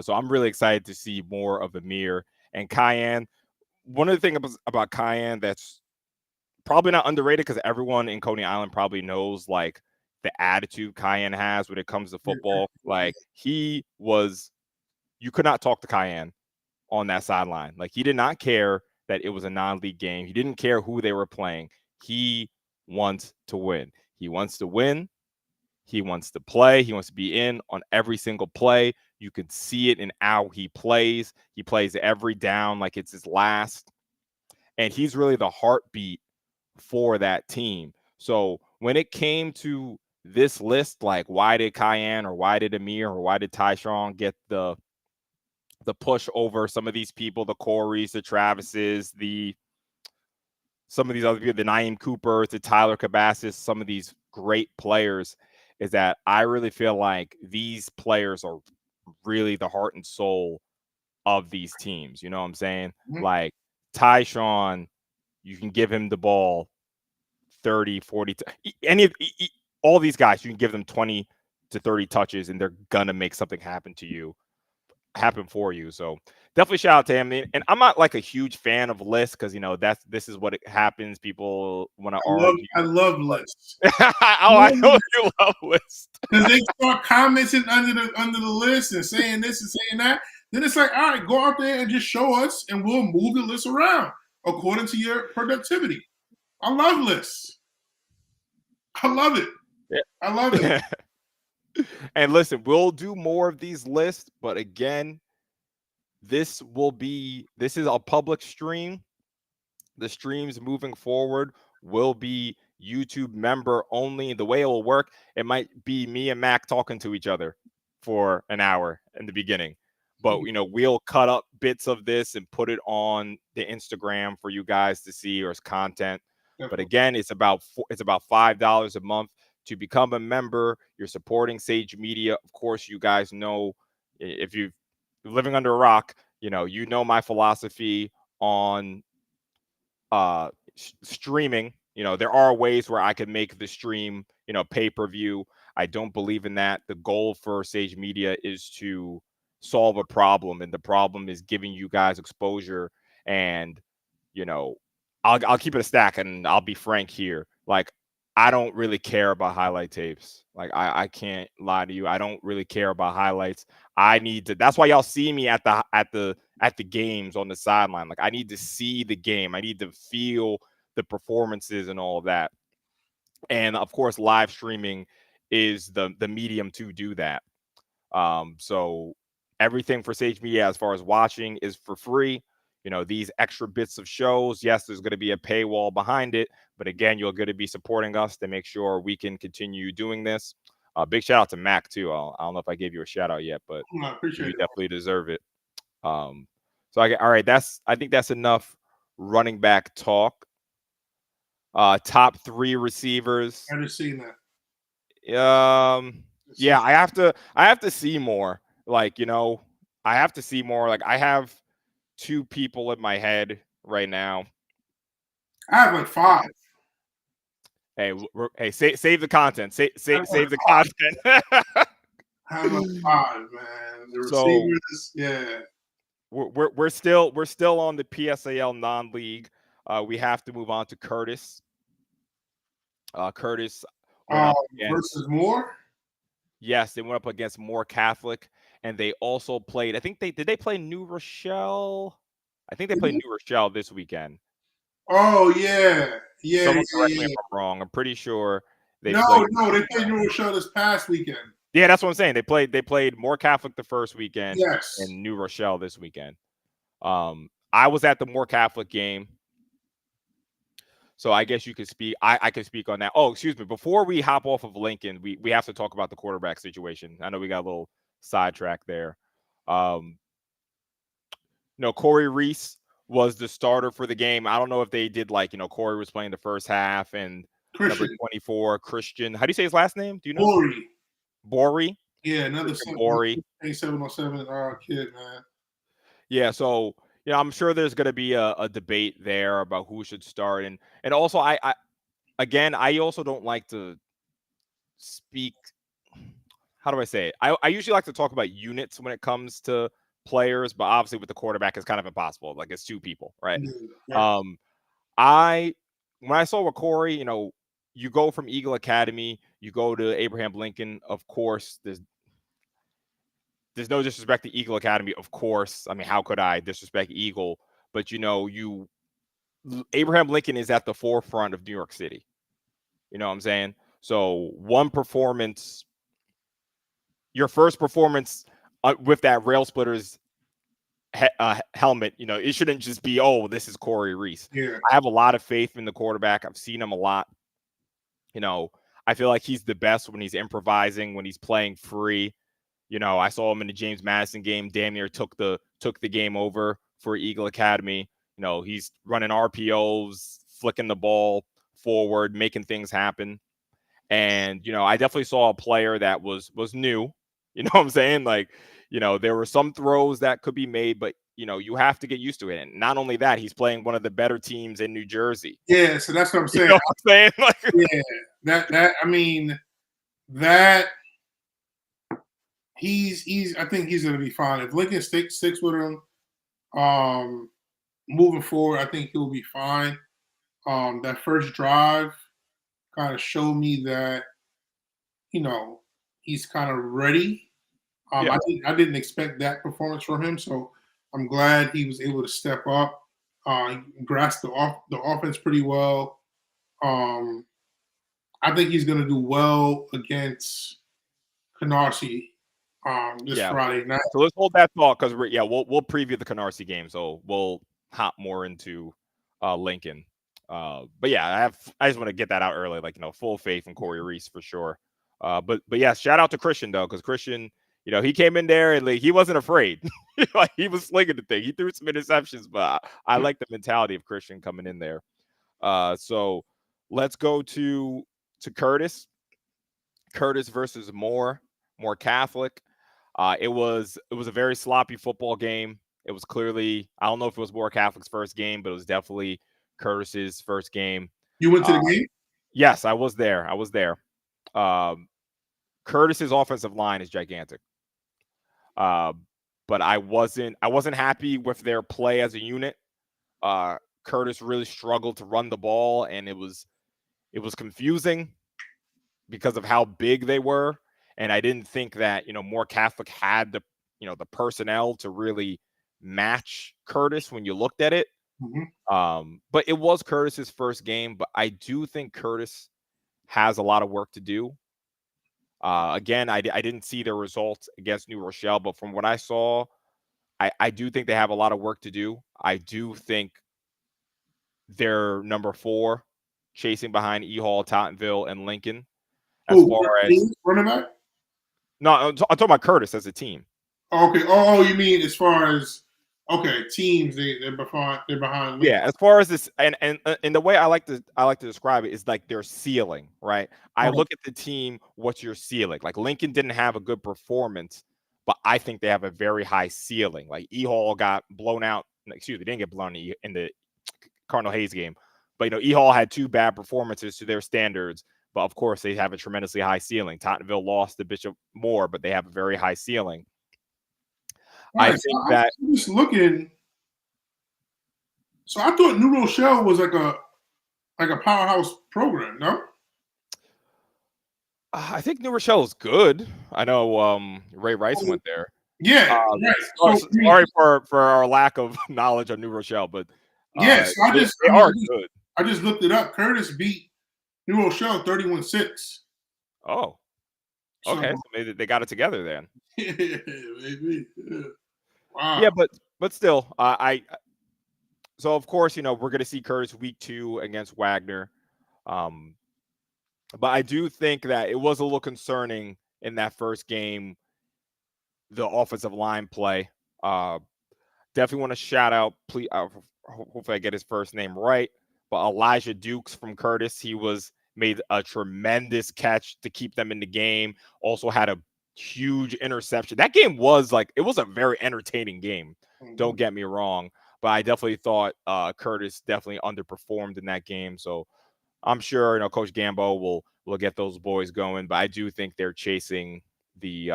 So I'm really excited to see more of Amir and Cayenne. One of the things about Cayenne that's probably not underrated because everyone in Coney Island probably knows like the attitude Cayenne has when it comes to football. Like you could not talk to Cayenne on that sideline. Like he did not care that it was a non-league game. He didn't care who they were playing. He wants to win. He wants to win. He wants to play. He wants to be in on every single play. You can see it in how he plays. He plays every down like it's his last. And he's really the heartbeat for that team. So when it came to this list, like why did Cayenne or why did Amir or why did Tyshawn get the push over some of these people, the Coreys, the Travises, some of these other people, the Naeem Coopers, the Tyler Cabasas, some of these great players, is that I really feel like these players are really the heart and soul of these teams. You know what I'm saying? Mm-hmm. Like Tyshawn, you can give him the ball 30, 40, all these guys, you can give them 20 to 30 touches and they're going to make something happen for you. So definitely shout out to him. And I'm not like a huge fan of lists because, you know, this is what it happens. People want to argue. I love lists. I know you love lists. Because they start commenting under the list and saying this and saying that. Then it's like, all right, go out there and just show us and we'll move the list around according to your productivity. I love lists. I love it. Yeah. I love it. And listen, we'll do more of these lists, but again, this is a public stream. The streams moving forward will be YouTube member only. The way it will work, it might be me and Mac talking to each other for an hour in the beginning. But, you know, we'll cut up bits of this and put it on the Instagram for you guys to see or as content. But again, it's about $5 a month to become a member. You're supporting Sage Media. Of course, you guys know, if you're living under a rock, you know my philosophy on streaming. You know, there are ways where I can make the stream, you know, pay-per-view. I don't believe in that. The goal for Sage Media is to solve a problem, and the problem is giving you guys exposure. And, you know, I'll keep it a stack, and I'll be frank here. Like, I don't really care about highlight tapes. Like, I can't lie to you. I don't really care about highlights. I need to. That's why y'all see me at the games on the sideline. Like, I need to see the game. I need to feel the performances and all of that. And of course, live streaming is the medium to do that. So everything for Sage Media as far as watching is for free. You know, these extra bits of shows, yes, there's going to be a paywall behind it, but again, you're going to be supporting us to make sure we can continue doing this. Big shout out to Mac too. I don't know if I gave you a shout out yet, but you definitely deserve it. All right, I think that's enough running back talk. Top 3 receivers. I just seen that. Yeah, I have to see more. Like, you know, I have to see more. Like I have two people in my head right now. I have like five. Hey, hey, save the content. I have like Save the five. content. I have like five, man. The So receivers, yeah. we're still on the PSAL non-league. We have to move on to Curtis. Curtis went up against, Versus Moore. yes, they went up against More Catholic, and they also played. I think they play New Rochelle. I think they played New Rochelle this weekend. Oh yeah, yeah, Someone yeah, correct me if yeah. I'm wrong. I'm pretty sure they No, played no, New they played Rochelle. New Rochelle this past weekend. Yeah, that's what I'm saying. They played More Catholic the first weekend Yes. and New Rochelle this weekend. I was at the More Catholic game, so I guess you could speak. I could speak on that. Oh, excuse me. Before we hop off of Lincoln, we have to talk about the quarterback situation. I know we got a little sidetrack there. Um, Corey Reese was the starter for the game. I don't know if they did Corey was playing the first half and number Christian 24 Christian. How do you say his last name? Do you know? Borey. Borey. Yeah, another Christian Borey. 707 kid, man. Yeah, so I'm sure there's going to be a debate there about who should start, and also I also don't like to speak. How do I say it? I usually like to talk about units when it comes to players, but obviously with the quarterback, it's kind of impossible. Like it's two people, right? Yeah. Um, I when I saw with Corey, you go from Eagle Academy, you go to Abraham Lincoln. Of course, there's no disrespect to Eagle Academy, of course. I mean, how could I disrespect Eagle? But Abraham Lincoln is at the forefront of New York City. You know what I'm saying? So one performance, your first performance with that Rail Splitters helmet, it shouldn't just be, oh, this is Corey Reese. Yeah. I have a lot of faith in the quarterback. I've seen him a lot. I feel like he's the best when he's improvising, when he's playing free. I saw him in the James Madison game. Damn near took the game over for Eagle Academy. He's running RPOs, flicking the ball forward, making things happen. And I definitely saw a player that was new. You know what I'm saying? Like, there were some throws that could be made, but you have to get used to it. And not only that, he's playing one of the better teams in New Jersey. Yeah, so that's what I'm saying. You know what I'm saying? Like, Yeah, I mean that he's I think he's gonna be fine. If Lincoln sticks with him, moving forward, I think he'll be fine. That first drive kind of showed me that, he's kind of ready. yeah. I didn't expect that performance from him, so I'm glad he was able to step up. He grasped the offense pretty well. I think he's going to do well against Canarsie this Yeah. Friday night. So let's hold that thought because we'll preview the Canarsie game. So we'll hop more into Lincoln. But yeah, I just want to get that out early, full faith in Corey Reese for sure. But yeah, shout out to Christian though, because Christian, he came in there and he wasn't afraid. He was slinging the thing. He threw some interceptions, but I like the mentality of Christian coming in there. So let's go to Curtis. Curtis versus More Catholic. It was a very sloppy football game. It was clearly, I don't know if it was More Catholic's first game, but it was definitely Curtis's first game. You went to the game? Yes, I was there. Curtis's offensive line is gigantic. But I wasn't happy with their play as a unit. Curtis really struggled to run the ball, and it was confusing because of how big they were. And I didn't think that, More Catholic had the personnel to really match Curtis when you looked at it. Mm-hmm. But it was Curtis's first game, but I do think Curtis has a lot of work to do. Again, I didn't see their results against New Rochelle, but from what I saw, I do think they have a lot of work to do. I do think they're number 4, chasing behind E-Hall, Tottenville, and Lincoln. As far as running back? No, I'm talking about Curtis as a team. Okay. Oh, you mean as far as teams they're behind Lincoln. Yeah, as far as this and the way I like to describe it is like their ceiling, right? I look at the team, what's your ceiling? Like Lincoln didn't have a good performance, but I think they have a very high ceiling. Like E Hall got blown out. Excuse me, they didn't get blown in the Cardinal Hayes game, but E Hall had 2 bad performances to their standards. But of course, they have a tremendously high ceiling. Tottenville lost to Bishop Moore, but they have a very high ceiling. Right, I think that I'm just looking. So I thought New Rochelle was like a powerhouse program. No. I think New Rochelle is good. I know Ray Rice went there. Yeah, right. Sorry for our lack of knowledge of New Rochelle, but yes, they are good. I just looked it up. Curtis beat New Rochelle 31-6. Oh, okay. So maybe they got it together then. Yeah, maybe. Yeah. Wow. Yeah, but still, so of course, we're going to see Curtis week 2 against Wagner. But I do think that it was a little concerning in that first game, the offensive line play. Definitely want to shout out, please. Hopefully, I get his first name right. But Elijah Dukes from Curtis, he made a tremendous catch to keep them in the game. Also had a huge interception. That game was it was a very entertaining game. Mm-hmm. Don't get me wrong, but I definitely thought Curtis definitely underperformed in that game. So I'm sure Coach Gambo will get those boys going. But I do think they're chasing the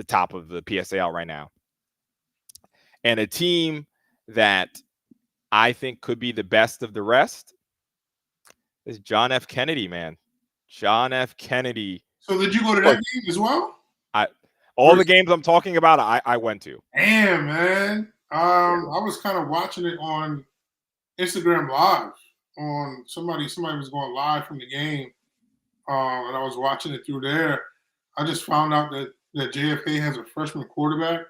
top of the PSAL right now. And a team that I think could be the best of the rest is John F. Kennedy, man. John F. Kennedy. So did you go to that game as well? All the games I'm talking about, I went to. Damn, man. I was kind of watching it on Instagram Live. On somebody was going live from the game, and I was watching it through there. I just found out that JFK has a freshman quarterback.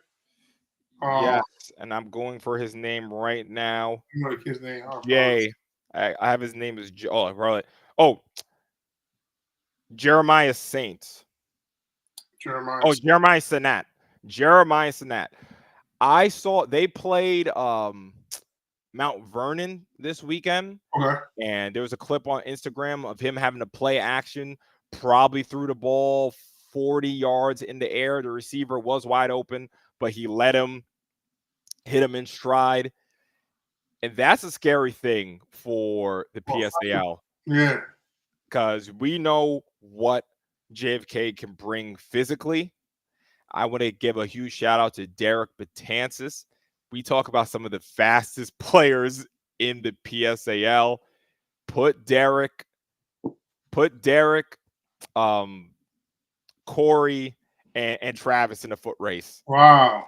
Yes, and I'm going for his name right now. You know his name? Jay. I have his name as Jeremiah Saints. Jeremiah Sanat. Jeremiah Sanat. I saw they played Mount Vernon this weekend. Okay. And there was a clip on Instagram of him having to play action, probably threw the ball 40 yards in the air. The receiver was wide open, but he let him hit him in stride. And that's a scary thing for the PSAL. Yeah. Because we know what JFK can bring physically. I want to give a huge shout out to Derek Betances. We talk about some of the fastest players in the PSAL. Put Derek, Corey, and Travis in a foot race. Wow.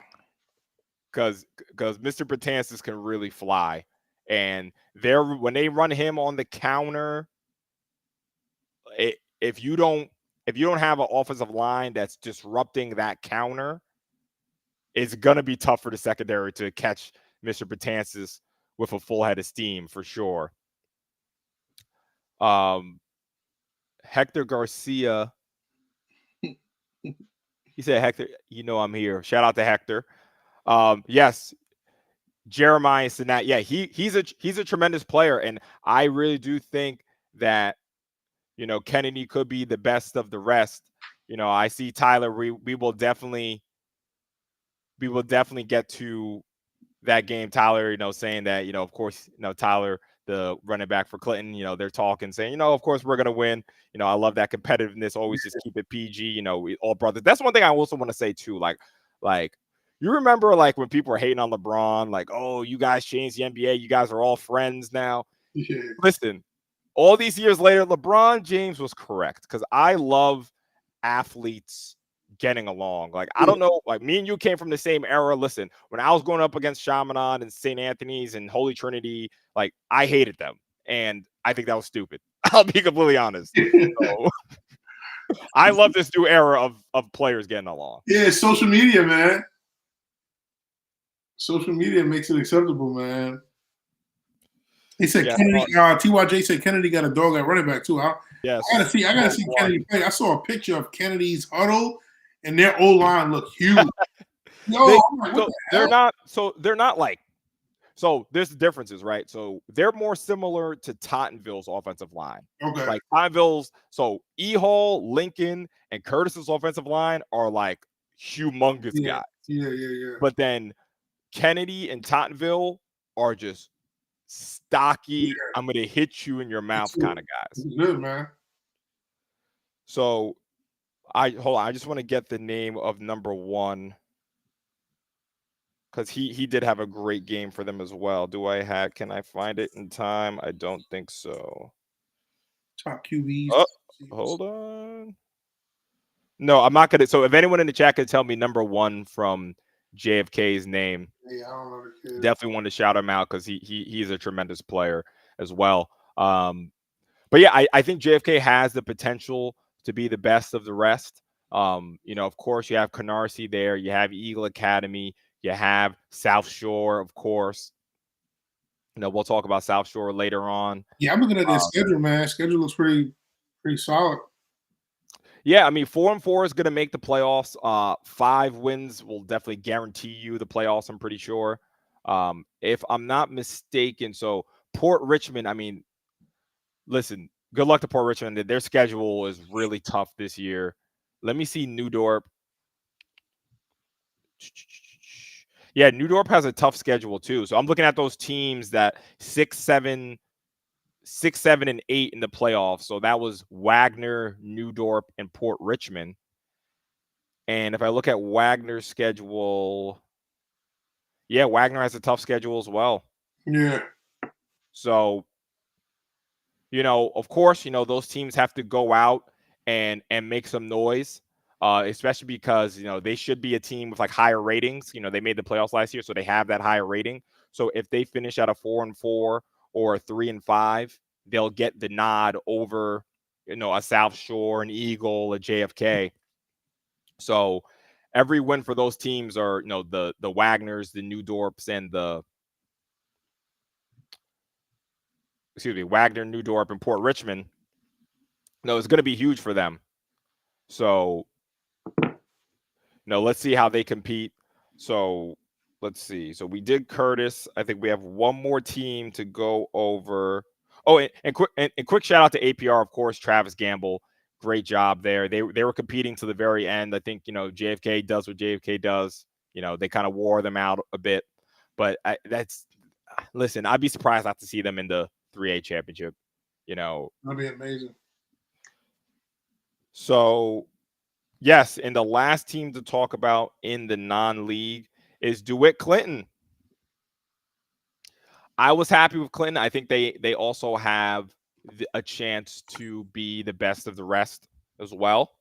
Because Mr. Betances can really fly. And when they run him on the counter, if you don't have an offensive line that's disrupting that counter, it's gonna be tough for the secondary to catch Mr. Betances with a full head of steam for sure. Hector Garcia. He said, Hector, I'm here. Shout out to Hector. Yes, Jeremiah Sanat. Yeah, he's a tremendous player, and I really do think that Kennedy could be the best of the rest. I see Tyler. We will definitely get to that game. Tyler, saying that of course, Tyler, the running back for Clinton, they're talking, saying, of course we're gonna win. I love that competitiveness. Always just keep it PG. We all brothers. That's one thing I also want to say too. Like you remember when people were hating on LeBron, oh, you guys changed the NBA. You guys are all friends now. Yeah. Listen, all these years later, LeBron James was correct because I love athletes getting along. I don't know, me and you came from the same era. Listen, when I was going up against Chaminade and St. Anthony's and Holy Trinity, I hated them. And I think that was stupid. I'll be completely honest. So, I love this new era of players getting along. Yeah, social media, man. Social media makes it acceptable, man. He said Kennedy. TYJ said Kennedy got a dog at running back too. Yes. I gotta see Kennedy play. I saw a picture of Kennedy's huddle, and their O line looked huge. They're not. So there's differences, right? So they're more similar to Tottenville's offensive line. Okay. Tottenville's. So E Hall, Lincoln, and Curtis's offensive line are humongous Yeah, guys. yeah, yeah, yeah. But then Kennedy and Tottenville are just stocky, Yeah, I'm gonna hit you in your it's mouth kind of guys. good, man. So I hold on, I just want to get the name of number one because he did have a great game for them as well. Can I find it in time? I don't think so. Top QBs. Oh, hold on. No, I'm not gonna. So if anyone in the chat could tell me number one from JFK's name, Yeah, I don't know the kid. definitely want to shout him out because he's a tremendous player as well. But yeah, I think JFK has the potential to be the best of the rest. Of course, you have Canarsie there, you have Eagle Academy, you have South Shore, of course. We'll talk about South Shore later on. Yeah, I'm looking at their Uh, schedule, man. Schedule looks pretty solid. yeah, I mean, 4-4 is going to make the playoffs. 5 wins will definitely guarantee you the playoffs. I'm pretty sure. If I'm not mistaken, so Port Richmond. I mean, listen, good luck to Port Richmond. Their schedule is really tough this year. Let me see Newdorp. Yeah, Newdorp has a tough schedule too. So I'm looking at those teams that 6, 7, and 8 in the playoffs. So that was Wagner, Newdorp, and Port Richmond. And if I look at Wagner's schedule, yeah, Wagner has a tough schedule as well. Yeah. So, of course, those teams have to go out and make some noise, especially because they should be a team with like higher ratings. They made the playoffs last year, so they have that higher rating. So if they finish at a 4-4 or a 3-5, they'll get the nod over, a South Shore, an Eagle, a JFK. So every win for those teams are, the Wagners, the Newdorps, and Wagner, Newdorp, and Port Richmond. It's going to be huge for them. So, let's see how they compete. So, let's see. So we did Curtis. I think we have one more team to go over. Oh, and quick shout out to APR, of course, Travis Gamble. Great job there. They were competing to the very end. I think JFK does what JFK does. They kind of wore them out a bit, but listen. I'd be surprised not to see them in the 3A championship. That'd be amazing. So yes, and the last team to talk about in the non-league is DeWitt Clinton. I was happy with Clinton. I think they also have a chance to be the best of the rest as well.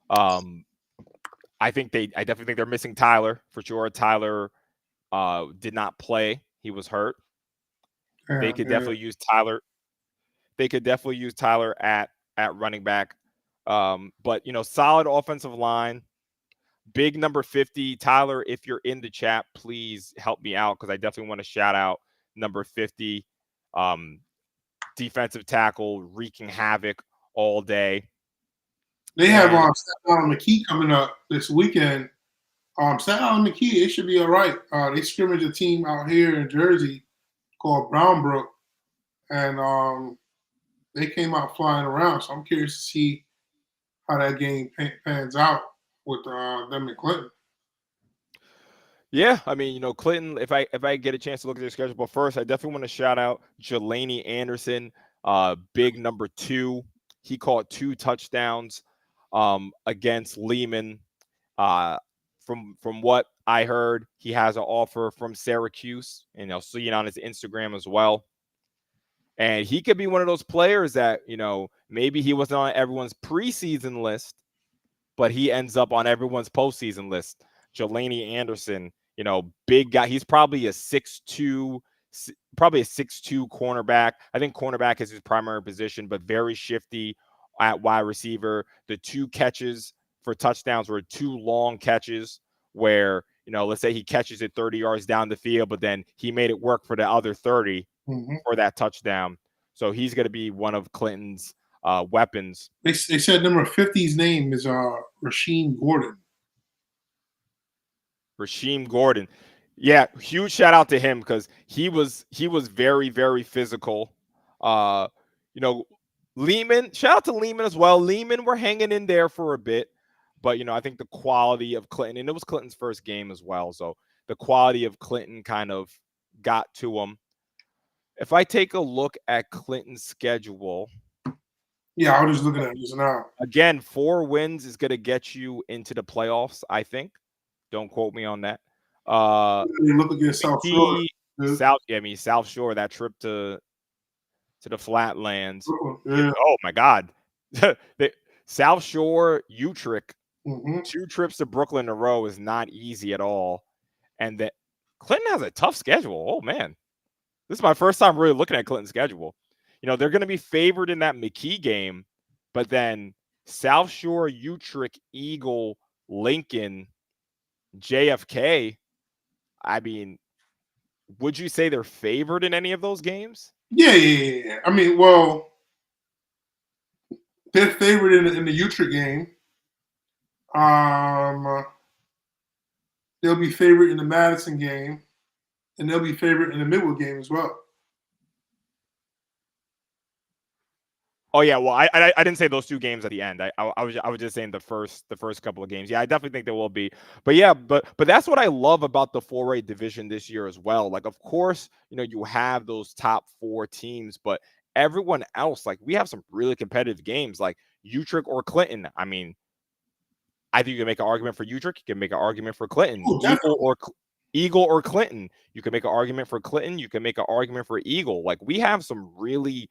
I definitely think they're missing Tyler for sure. Tyler did not play; he was hurt. They could definitely use Tyler. They could definitely use Tyler at running back. But solid offensive line. Big number 50. Tyler, if you're in the chat, please help me out because I definitely want to shout out number 50. Defensive tackle, wreaking havoc all day. They have Staten Island McKee coming up this weekend. Staten Island McKee, it should be all right. They scrimmage a team out here in Jersey called Brownbrook, and they came out flying around. So I'm curious to see how that game pans out with them and Clinton. Yeah, I mean, Clinton. If I get a chance to look at their schedule, but first, I definitely want to shout out Jelani Anderson, big number 2. He caught 2 touchdowns against Lehman. From what I heard, he has an offer from Syracuse, and see it on his Instagram as well. And he could be one of those players that maybe he wasn't on everyone's preseason list, but he ends up on everyone's postseason list. Jelani Anderson, big guy. He's probably a 6'2", cornerback. I think cornerback is his primary position, but very shifty at wide receiver. The 2 catches for touchdowns were 2 long catches where, let's say he catches it 30 yards down the field, but then he made it work for the other 30 for that touchdown. So he's going to be one of Clinton's weapons. They said number 50's name is Rasheem Gordon. Rasheem Gordon. Yeah, huge shout out to him because he was very, very physical. Lehman, shout out to Lehman as well. Lehman were hanging in there for a bit, But I think the quality of Clinton, and it was Clinton's first game as well, so the quality of Clinton kind of got to him. If I take a look at Clinton's schedule, Yeah, I was just looking at this now. again, 4 wins is going to get you into the playoffs, I think. Don't quote me on that. You look against South Shore. South Shore, that trip to the Flatlands. Yeah. Oh my God. The South Shore, Utrecht, Mm-hmm. 2 trips to Brooklyn in a row is not easy at all. And that Clinton has a tough schedule. Oh man. This is my first time really looking at Clinton's schedule. They're going to be favored in that McKee game, but then South Shore, Utrecht, Eagle, Lincoln, JFK. I mean, would you say they're favored in any of those games? Yeah. I mean, well, they're favored in the Utrecht game. They'll be favored in the Madison game, and they'll be favored in the Midwood game as well. Oh yeah, well I didn't say those 2 games at the end. I was just saying the first couple of games. Yeah, I definitely think there will be. But yeah, but that's what I love about the 4A division this year as well. Like of course, you have those top 4 teams, but everyone else, like we have some really competitive games like Utrecht or Clinton. I mean, I think you can make an argument for Utrecht, you can make an argument for Clinton. Oh, Eagle or Clinton. You can make an argument for Clinton, you can make an argument for Eagle. Like we have some really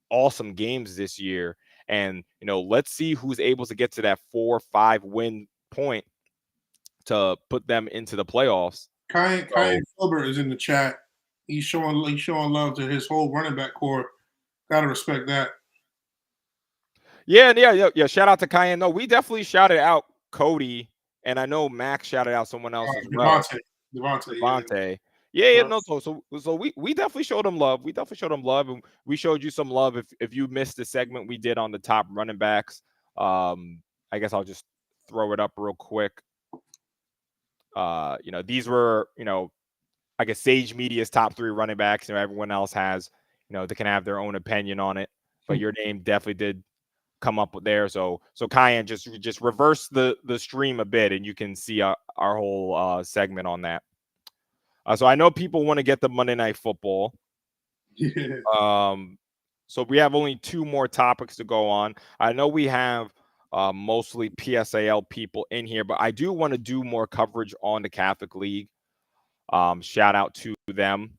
awesome games this year, and let's see who's able to get to that 4-5 win point to put them into the playoffs. Kyan Filbert is in the chat. He's showing love to his whole running back core. Gotta respect that. Yeah. Shout out to Kyan. No, we definitely shouted out Cody, and I know Max shouted out someone else as well. Devontae. Yeah, no. So we definitely showed them love. And we showed you some love. If you missed the segment we did on the top running backs, I guess I'll just throw it up real quick. These were, I guess Sage Media's top 3 running backs. Everyone else has, they can have their own opinion on it, but your name definitely did come up with there. So Kyan, just reverse the stream a bit, and you can see our whole segment on that. So I know people want to get the Monday Night Football. Yeah. So we have only 2 more topics to go on. I know we have mostly PSAL people in here, but I do want to do more coverage on the Catholic League. Shout out to them.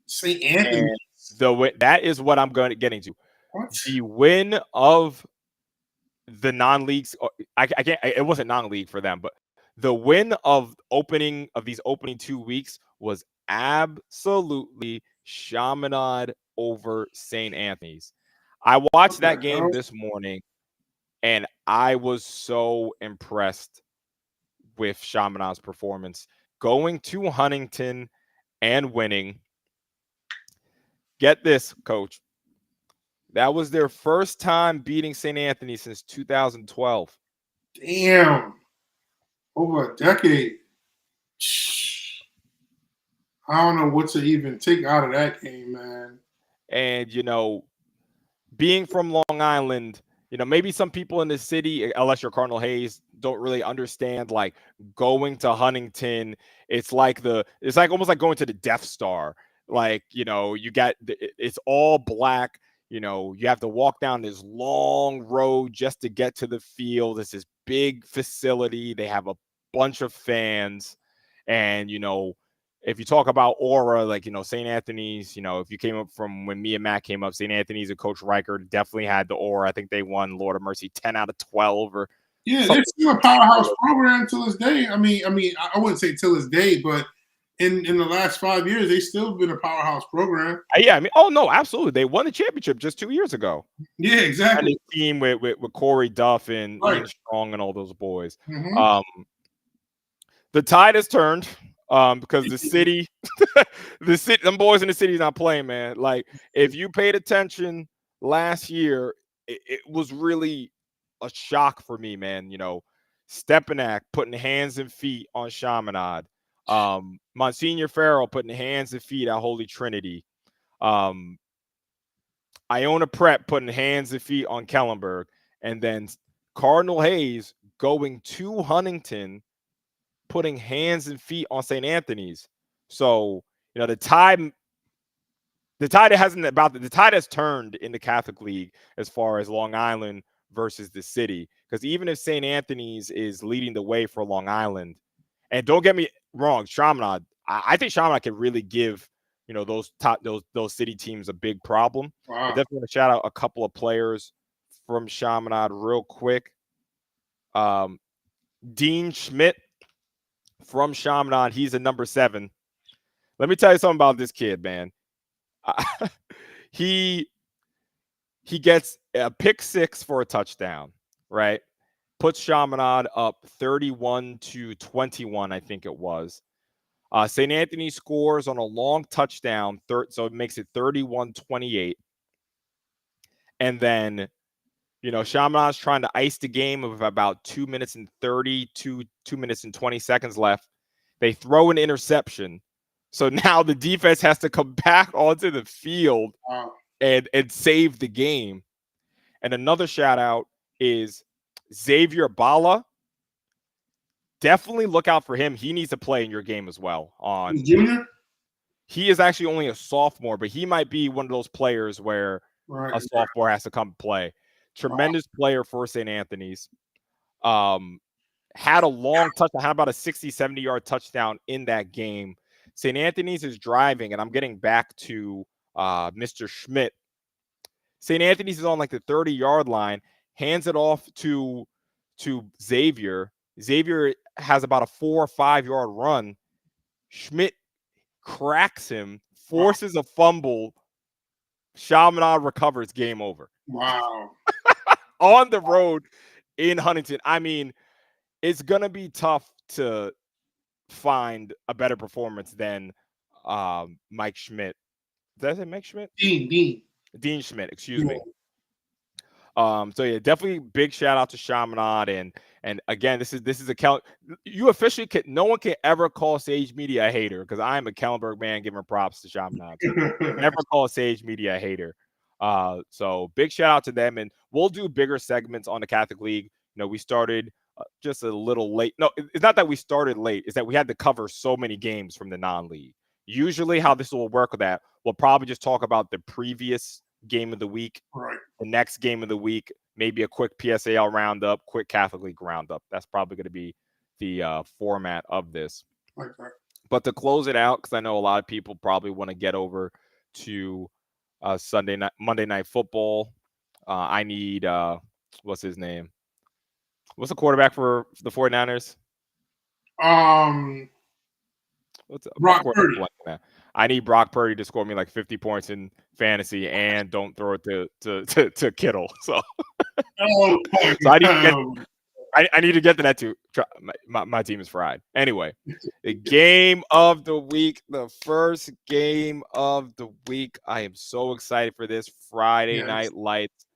St. Anthony. That is what I'm getting to. What? The win of the non-leagues. I can't. It wasn't non-league for them, but the win of these opening 2 weeks was absolutely Chaminade over St. Anthony's. I watched that game this morning, and I was so impressed with Chaminade's performance. Going to Huntington and winning. Get this, Coach. That was their first time beating St. Anthony since 2012. Damn. Over a decade. I don't know what to even take out of that game, man. And, being from Long Island, maybe some people in the city, unless you're Cardinal Hayes, don't really understand, like, going to Huntington. It's almost like going to the Death Star. Like, it's all black. You have to walk down this long road just to get to the field. It's this big facility. They have a bunch of fans. And, if you talk about aura, like, St. Anthony's, if you came up from when me and Matt came up, St. Anthony's and Coach Riker definitely had the aura. I think they won, Lord of Mercy, 10 out of 12 or yeah, they're still a powerhouse program till this day. I mean, I wouldn't say till this day, but in the last 5 years, they've still been a powerhouse program. Yeah, oh no, absolutely. They won the championship just 2 years ago. Yeah, exactly. And the team with Corey Duff and Ian Strong and all those boys. Mm-hmm. The tide has turned. Because the city, them boys in the city is not playing, man. Like, if you paid attention last year, it was really a shock for me, man. Stepanak putting hands and feet on Chaminade. Monsignor Farrell putting hands and feet at Holy Trinity. Iona Prep putting hands and feet on Kellenberg. And then Cardinal Hayes going to Huntington, putting hands and feet on St. Anthony's. So, the tide has turned in the Catholic League as far as Long Island versus the city. Because even if St. Anthony's is leading the way for Long Island, and don't get me wrong, Chaminade, I think Chaminade can really give those city teams a big problem. I Wow. definitely want to shout out a couple of players from Chaminade real quick. Dean Schmidt from Chaminade, he's a number 7. Let me tell you something about this kid, man. he gets a pick 6 for a touchdown, right? Puts Chaminade up 31-21, I think it was. St. Anthony scores on a long touchdown, so it makes it 31-28. And then, Chaminade's trying to ice the game with about 2 minutes and 2 minutes and 20 seconds left. They throw an interception. So now the defense has to come back onto the field and save the game. And another shout out is Xavier Bala. Definitely look out for him. He needs to play in your game as well. Junior? He is actually only a sophomore, but he might be one of those players where a sophomore has to come play. Tremendous player for St. Anthony's. Had a long touchdown, had about a 60, 70-yard touchdown in that game. St. Anthony's is driving, and I'm getting back to Mr. Schmidt. St. Anthony's is on like the 30-yard line, hands it off to Xavier. Xavier has about a 4 or 5-yard run. Schmidt cracks him, forces a fumble. Chaminade recovers, game over. Wow. On the road in Huntington. I mean, it's going to be tough to find a better performance than Mike Schmidt. Did I say Mike Schmidt? Dean Schmidt, excuse me. So yeah, definitely big shout out to Chaminade, and again, this is a you officially can, no one can ever call Sage Media a hater, because I am a Kellenberg man giving props to Chaminade. So never call Sage Media a hater. So big shout out to them, and we'll do bigger segments on the Catholic League. We started just a little late. No, it's not that we started late, it's that we had to cover so many games from the non-league. Usually how this will work with that, we'll probably just talk about the previous game of the week, right, the next game of the week, maybe a quick PSAL roundup, quick Catholic League roundup. That's probably going to be the format of this. Okay. But to close it out, because I know a lot of people probably want to get over to Monday Night Football. I need what's his name? What's the quarterback for the 49ers? Brock Purdy. I need Brock Purdy to score me like 50 points in fantasy and don't throw it to Kittle. So, so I need to get to that too. My team is fried. Anyway, the game of the week, the first game of the week. I am so excited for this Friday Night Lights.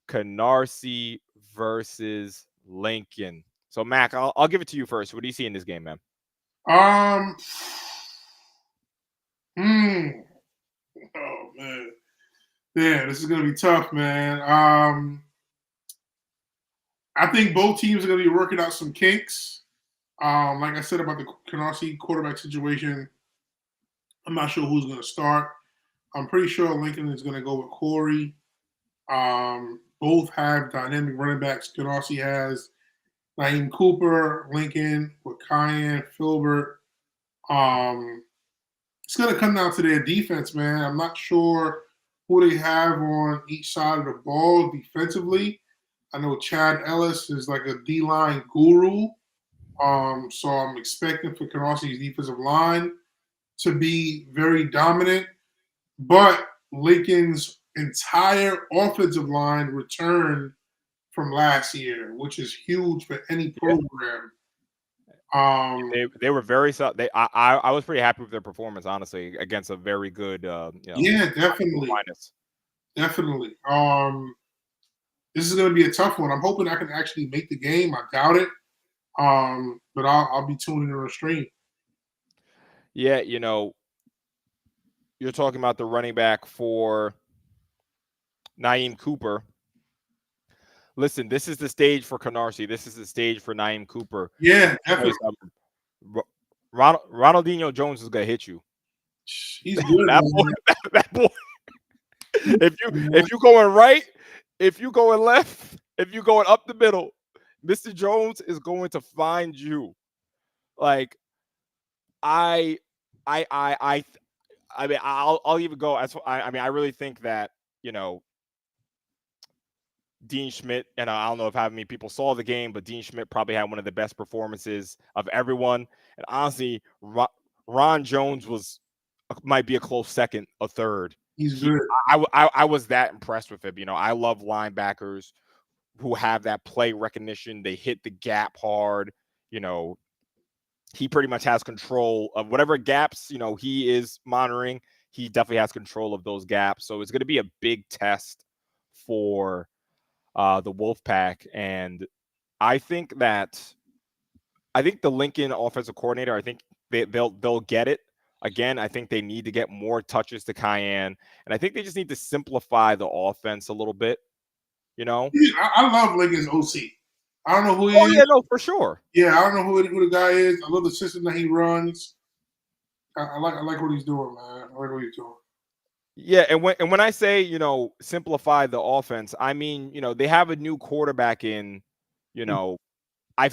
Canarsie versus Lincoln. So, Mac, I'll give it to you first. What do you see in this game, man? Oh man, yeah, this is gonna be tough, man. I think both teams are gonna be working out some kinks. Like I said about the Canarsie quarterback situation, I'm not sure who's gonna start. I'm pretty sure Lincoln is gonna go with Corey. Both have dynamic running backs. Canarsie has Naeem Cooper, Lincoln with Cayenne, Filbert. It's going to come down to their defense, man. I'm not sure who they have on each side of the ball defensively. I know Chad Ellis is like a D-line guru. So I'm expecting for Canarsi's defensive line to be very dominant. But Lincoln's entire offensive line returned from last year, which is huge for any program. They were very I was pretty happy with their performance, honestly, against a very good yeah, definitely. Definitely. This is going to be a tough one. I'm hoping I can actually make the game. I doubt it. But I'll be tuning in on the stream. Yeah, you're talking about the running back for Naeem Cooper. listen, this is the stage for Canarsie. This is the stage for Naeem Cooper. Yeah, Let me tell you definitely. something. Ronaldinho Jones is gonna hit you. He's good, That boy, man. that boy. He's If good, man. you going right, if you going left, if you going up the middle, Mr. Jones is going to find you. Like I, I, I, I, I mean, I'll even go as I mean, I really think that you know Dean Schmidt, and I don't know if how many people saw the game, but Dean Schmidt probably had one of the best performances of everyone. And honestly, Ron Jones might be a close second, a third. He's He, good. I was that impressed with him. You know, I love linebackers who have that play recognition. They hit the gap hard. You know, he pretty much has control of whatever gaps, he is monitoring. He definitely has control of those gaps. So it's going to be a big test for the Wolfpack. And I think the Lincoln offensive coordinator, I think they'll get it. Again, I think they need to get more touches to Cayenne. And I think they just need to simplify the offense a little bit, you know? I love Lincoln's OC. I don't know who he Oh, yeah, is. no, for sure. Yeah, I don't know who the guy is. I love the system that he runs. I like what he's doing, man. I like what he's doing. Yeah, and when I say, simplify the offense, I mean, they have a new quarterback in, you know, I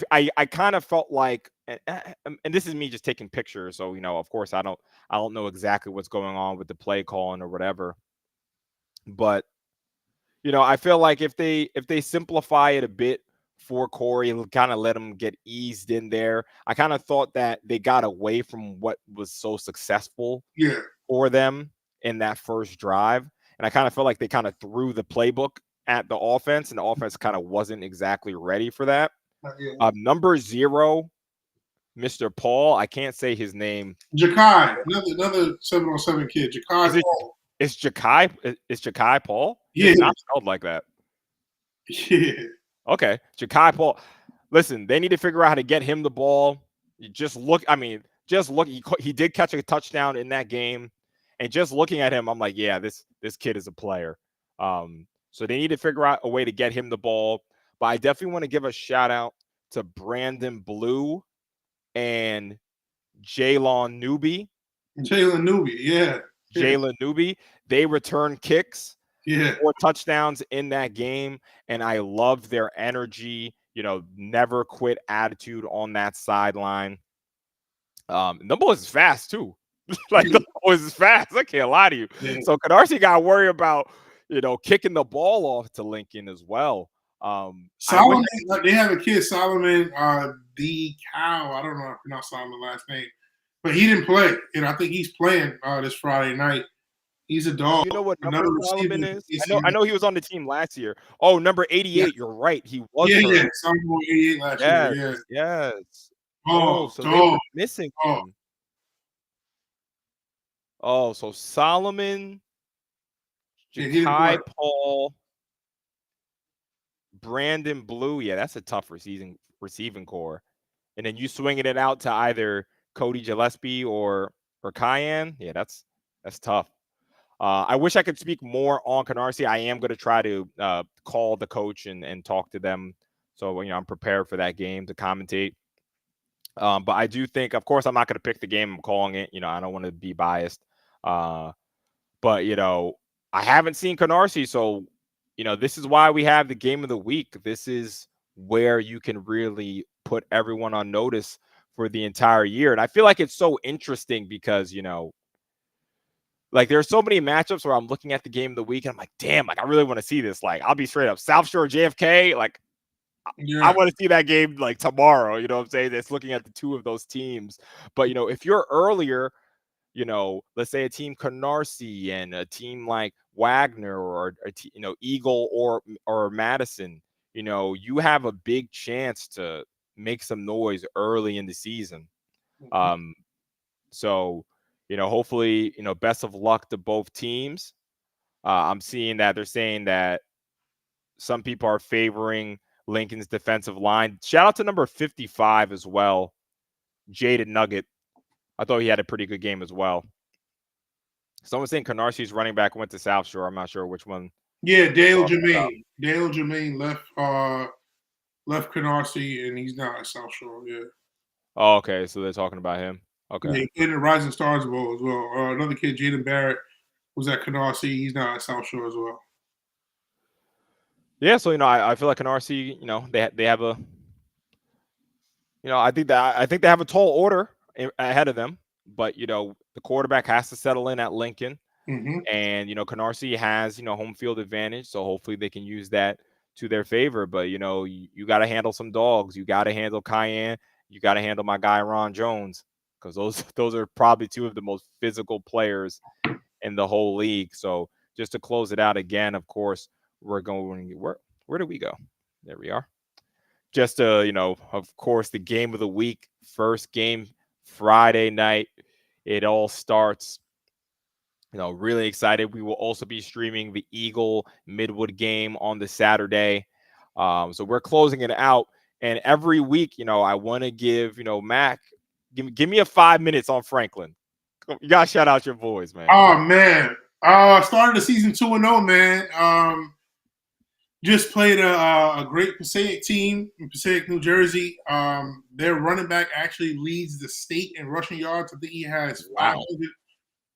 kind of felt like, and this is me just taking pictures, so of course I don't know exactly what's going on with the play calling or whatever, but I feel like if they simplify it a bit for Corey and kind of let him get eased in there, I kind of thought that they got away from what was so successful Yeah. for them in that first drive, and I kind of felt like they kind of threw the playbook at the offense, and the offense kind of wasn't exactly ready for that. Yeah. Number 0, Mr. Paul. I can't say his name. Jakai, another 7-on-7 kid. Jakai Is it? Paul. It's Jakai. It's Jakai Paul. Yeah. It's not spelled like that. Yeah. Okay, Jakai Paul. Listen, they need to figure out how to get him the ball. You just look. I mean, just look. He did catch a touchdown in that game, and just looking at him, I'm like, yeah, this kid is a player. So they need to figure out a way to get him the ball. But I definitely want to give a shout out to Brandon Blue and Jalen Newby. Jalen Newby, yeah. Jalen Newby. They return kicks, Yeah. 4 touchdowns in that game, and I love their energy. Never quit attitude on that sideline. The boys is fast too. Like the boys is fast. I can't lie to you. Yeah. So Canarsie got to worry about kicking the ball off to Lincoln as well. Solomon, they have a kid, Solomon D. Cow. I don't know if I pronounce Solomon's last name, but he didn't play, and I think he's playing this Friday night. He's a dog. You know what number Another Solomon receiver. is? I know he was on the team last year. Oh, number 88. Yeah, You're right. He was yeah. hurt. Solomon 88 last Yes, year. Yeah. yes. Oh, Oh, so they dog. were missing Oh, him. Oh, so Solomon, yeah, he didn't Jakai play. Paul, Brandon Blue. Yeah, that's a tough receiving core. And then you swinging it out to either Cody Gillespie or Cayenne. Yeah, that's tough. I wish I could speak more on Canarsie. I am going to try to call the coach and talk to them. So, I'm prepared for that game to commentate. But I do think, of course, I'm not going to pick the game. I'm calling it. I don't want to be biased. But, I haven't seen Canarsie. So, this is why we have the game of the week. This is where you can really put everyone on notice for the entire year. And I feel like it's so interesting because, like there's so many matchups where I'm looking at the game of the week and I'm like, damn, like I really want to see this. Like I'll be straight up South Shore JFK. Like I Yeah. want to see that game like tomorrow. You know what I'm saying? It's looking at the two of those teams. But if you're earlier, let's say a team Canarsie and a team like Wagner or Eagle or Madison, you have a big chance to make some noise early in the season. So, hopefully, best of luck to both teams. I'm seeing that they're saying that some people are favoring Lincoln's defensive line. Shout out to number 55 as well, Jaded Nugget. I thought he had a pretty good game as well. Someone's saying Canarsi's running back went to South Shore. I'm not sure which one Yeah, We're Daniel talking about. Jermaine. Daniel Jermaine left Canarsie and he's now at South Shore. Yeah. Oh, okay, so they're talking about him. Yeah, Okay. he played in the Rising Stars Bowl as well. Another kid, Jaden Barrett, was at Canarsie. He's now at South Shore as well. Yeah, so I feel like an RC, they have a, I think they have a tall order ahead of them, but the quarterback has to settle in at Lincoln, Mm-hmm. and Canarsie has home field advantage, so hopefully they can use that to their favor. But you got to handle some dogs, you got to handle Cayenne, you got to handle my guy Ron Jones, because those are probably two of the most physical players in the whole league. So just to close it out again, of course, we're going where do we go? There we are. Just of course, the game of the week, first game Friday night. It all starts. Really excited. We will also be streaming the Eagle Midwood game on the Saturday. So we're closing it out. And every week, I want to give, Mac, give me a 5 minutes on Franklin. You got to shout out your boys, man. Oh man, started the season 2-0, man. Just played a great Passaic team in Passaic, New Jersey. Their running back actually leads the state in rushing yards. I think he has Wow.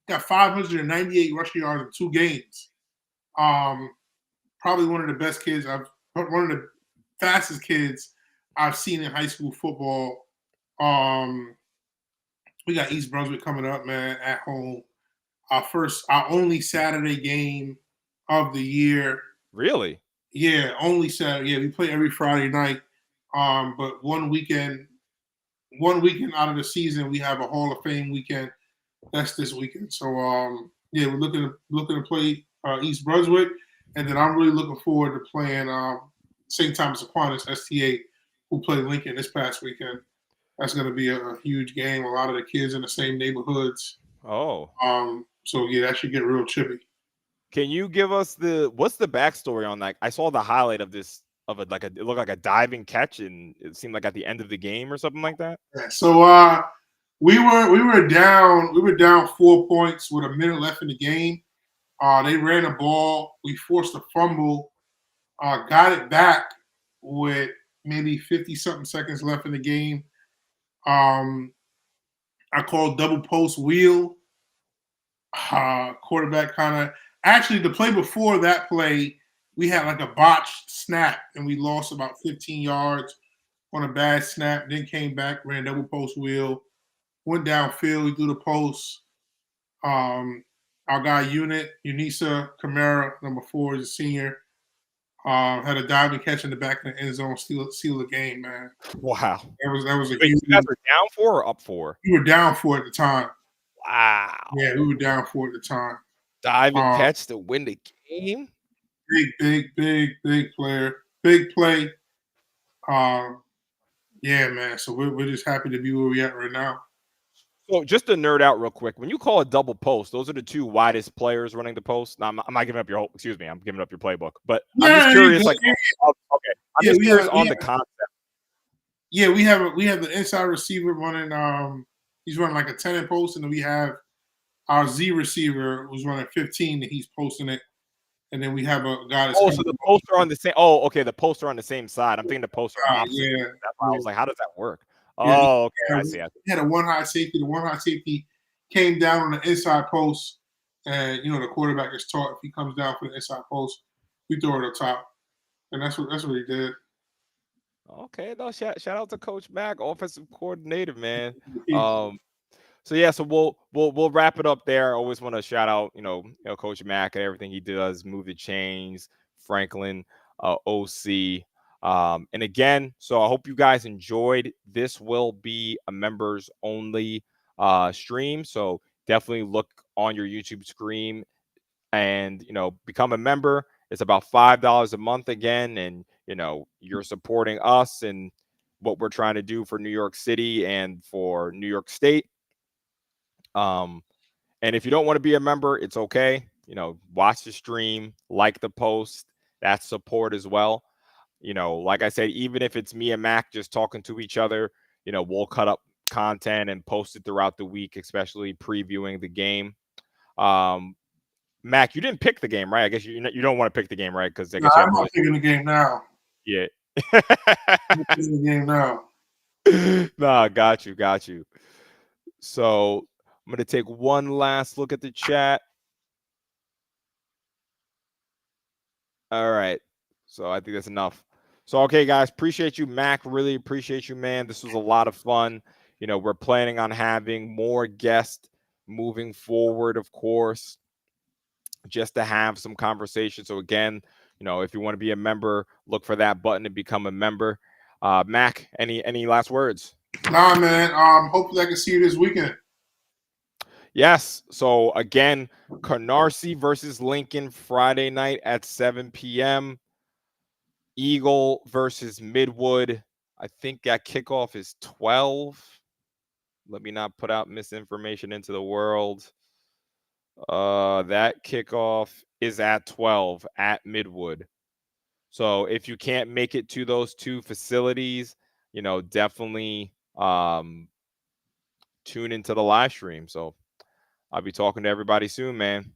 got 598 rushing yards in 2 games. Probably one of the best kids one of the fastest kids I've seen in high school football. We got East Brunswick coming up, man, at home. Our only Saturday game of the year. Really? Yeah, only Saturday. Yeah, we play every Friday night. But one weekend out of the season, we have a Hall of Fame weekend. That's this weekend. So yeah, we're looking to play East Brunswick, and then I'm really looking forward to playing St. Thomas Aquinas STA, who played Lincoln this past weekend. That's going to be a huge game. A lot of the kids in the same neighborhoods. Oh. So yeah, that should get real chippy. Can you give us what's the backstory on that? I saw the highlight of this of it, it looked like a diving catch, and it seemed like at the end of the game or something like that. Yeah, so we were down 4 points with a minute left in the game. They ran a ball. We forced a fumble. Got it back with maybe 50 something seconds left in the game. I called double post wheel. Quarterback kind of actually the play before that play, we had like a botched snap and we lost about 15 yards on a bad snap. Then came back, ran double post wheel, went downfield, we threw the post. Our guy Unisa Camara, number 4, is a senior. Had a diving catch in the back of the end zone, seal the game, man. Wow. That was a Wait, huge. you guys were down 4 or up 4? We were down 4 at the time. Wow. Yeah, we were down 4 at the time. Diving catch to win the game. Big player, big play. Yeah, man. So we're just happy to be where we at right now. So just to nerd out real quick, when you call a double post, those are the 2 widest players running the post. Now, I'm not giving up your whole. Excuse me, I'm giving up your playbook. But I'm just curious, okay, I'm just curious on the concept. Yeah, we have the inside receiver running. He's running like a 10 post, and then we have our Z receiver who's running 15, and he's posting it. And then we have a guy that's so the posts are on the same. Oh, okay, the posts are on the same side. I'm thinking the posts are opposite. Yeah, that's why I was like, how does that work? Yeah, oh, okay, I see. We had a one high safety. The one high safety came down on the inside post, and the quarterback is taught if he comes down for the inside post, we throw it up top, and that's what he did. Okay, no, shout out to Coach Mack, offensive coordinator, man. So yeah, so we'll wrap it up there. I always want to shout out, Coach Mack and everything he does, move the chains, Franklin, OC. And again, so I hope you guys enjoyed. This will be a members only stream. So definitely look on your YouTube screen and become a member. It's about $5 a month again, and you're supporting us and what we're trying to do for New York City and for New York State. And if you don't want to be a member, it's okay. Watch the stream, like the post. That's support as well. Like I said, even if it's me and Mac just talking to each other, we'll cut up content and post it throughout the week, especially previewing the game. Mac, you didn't pick the game, right? I guess you don't want to pick the game, right? Because I No, guess you I'm have not to. picking the game now. Yeah. I'm not picking the game now. Nah, got you. So I'm gonna take one last look at the chat. All right. So I think that's enough. So okay, guys, appreciate you, Mac. Really appreciate you, man. This was a lot of fun. We're planning on having more guests moving forward, of course, just to have some conversation. So again, if you want to be a member, look for that button to become a member. Mac, any last words? Nah, man. Hopefully I can see you this weekend. Yes. So again, Canarsie versus Lincoln Friday night at 7 p.m. Eagle versus Midwood. I think that kickoff is 12. Let me not put out misinformation into the world. That kickoff is at 12 at Midwood. So if you can't make it to those two facilities, definitely tune into the live stream. So I'll be talking to everybody soon, man.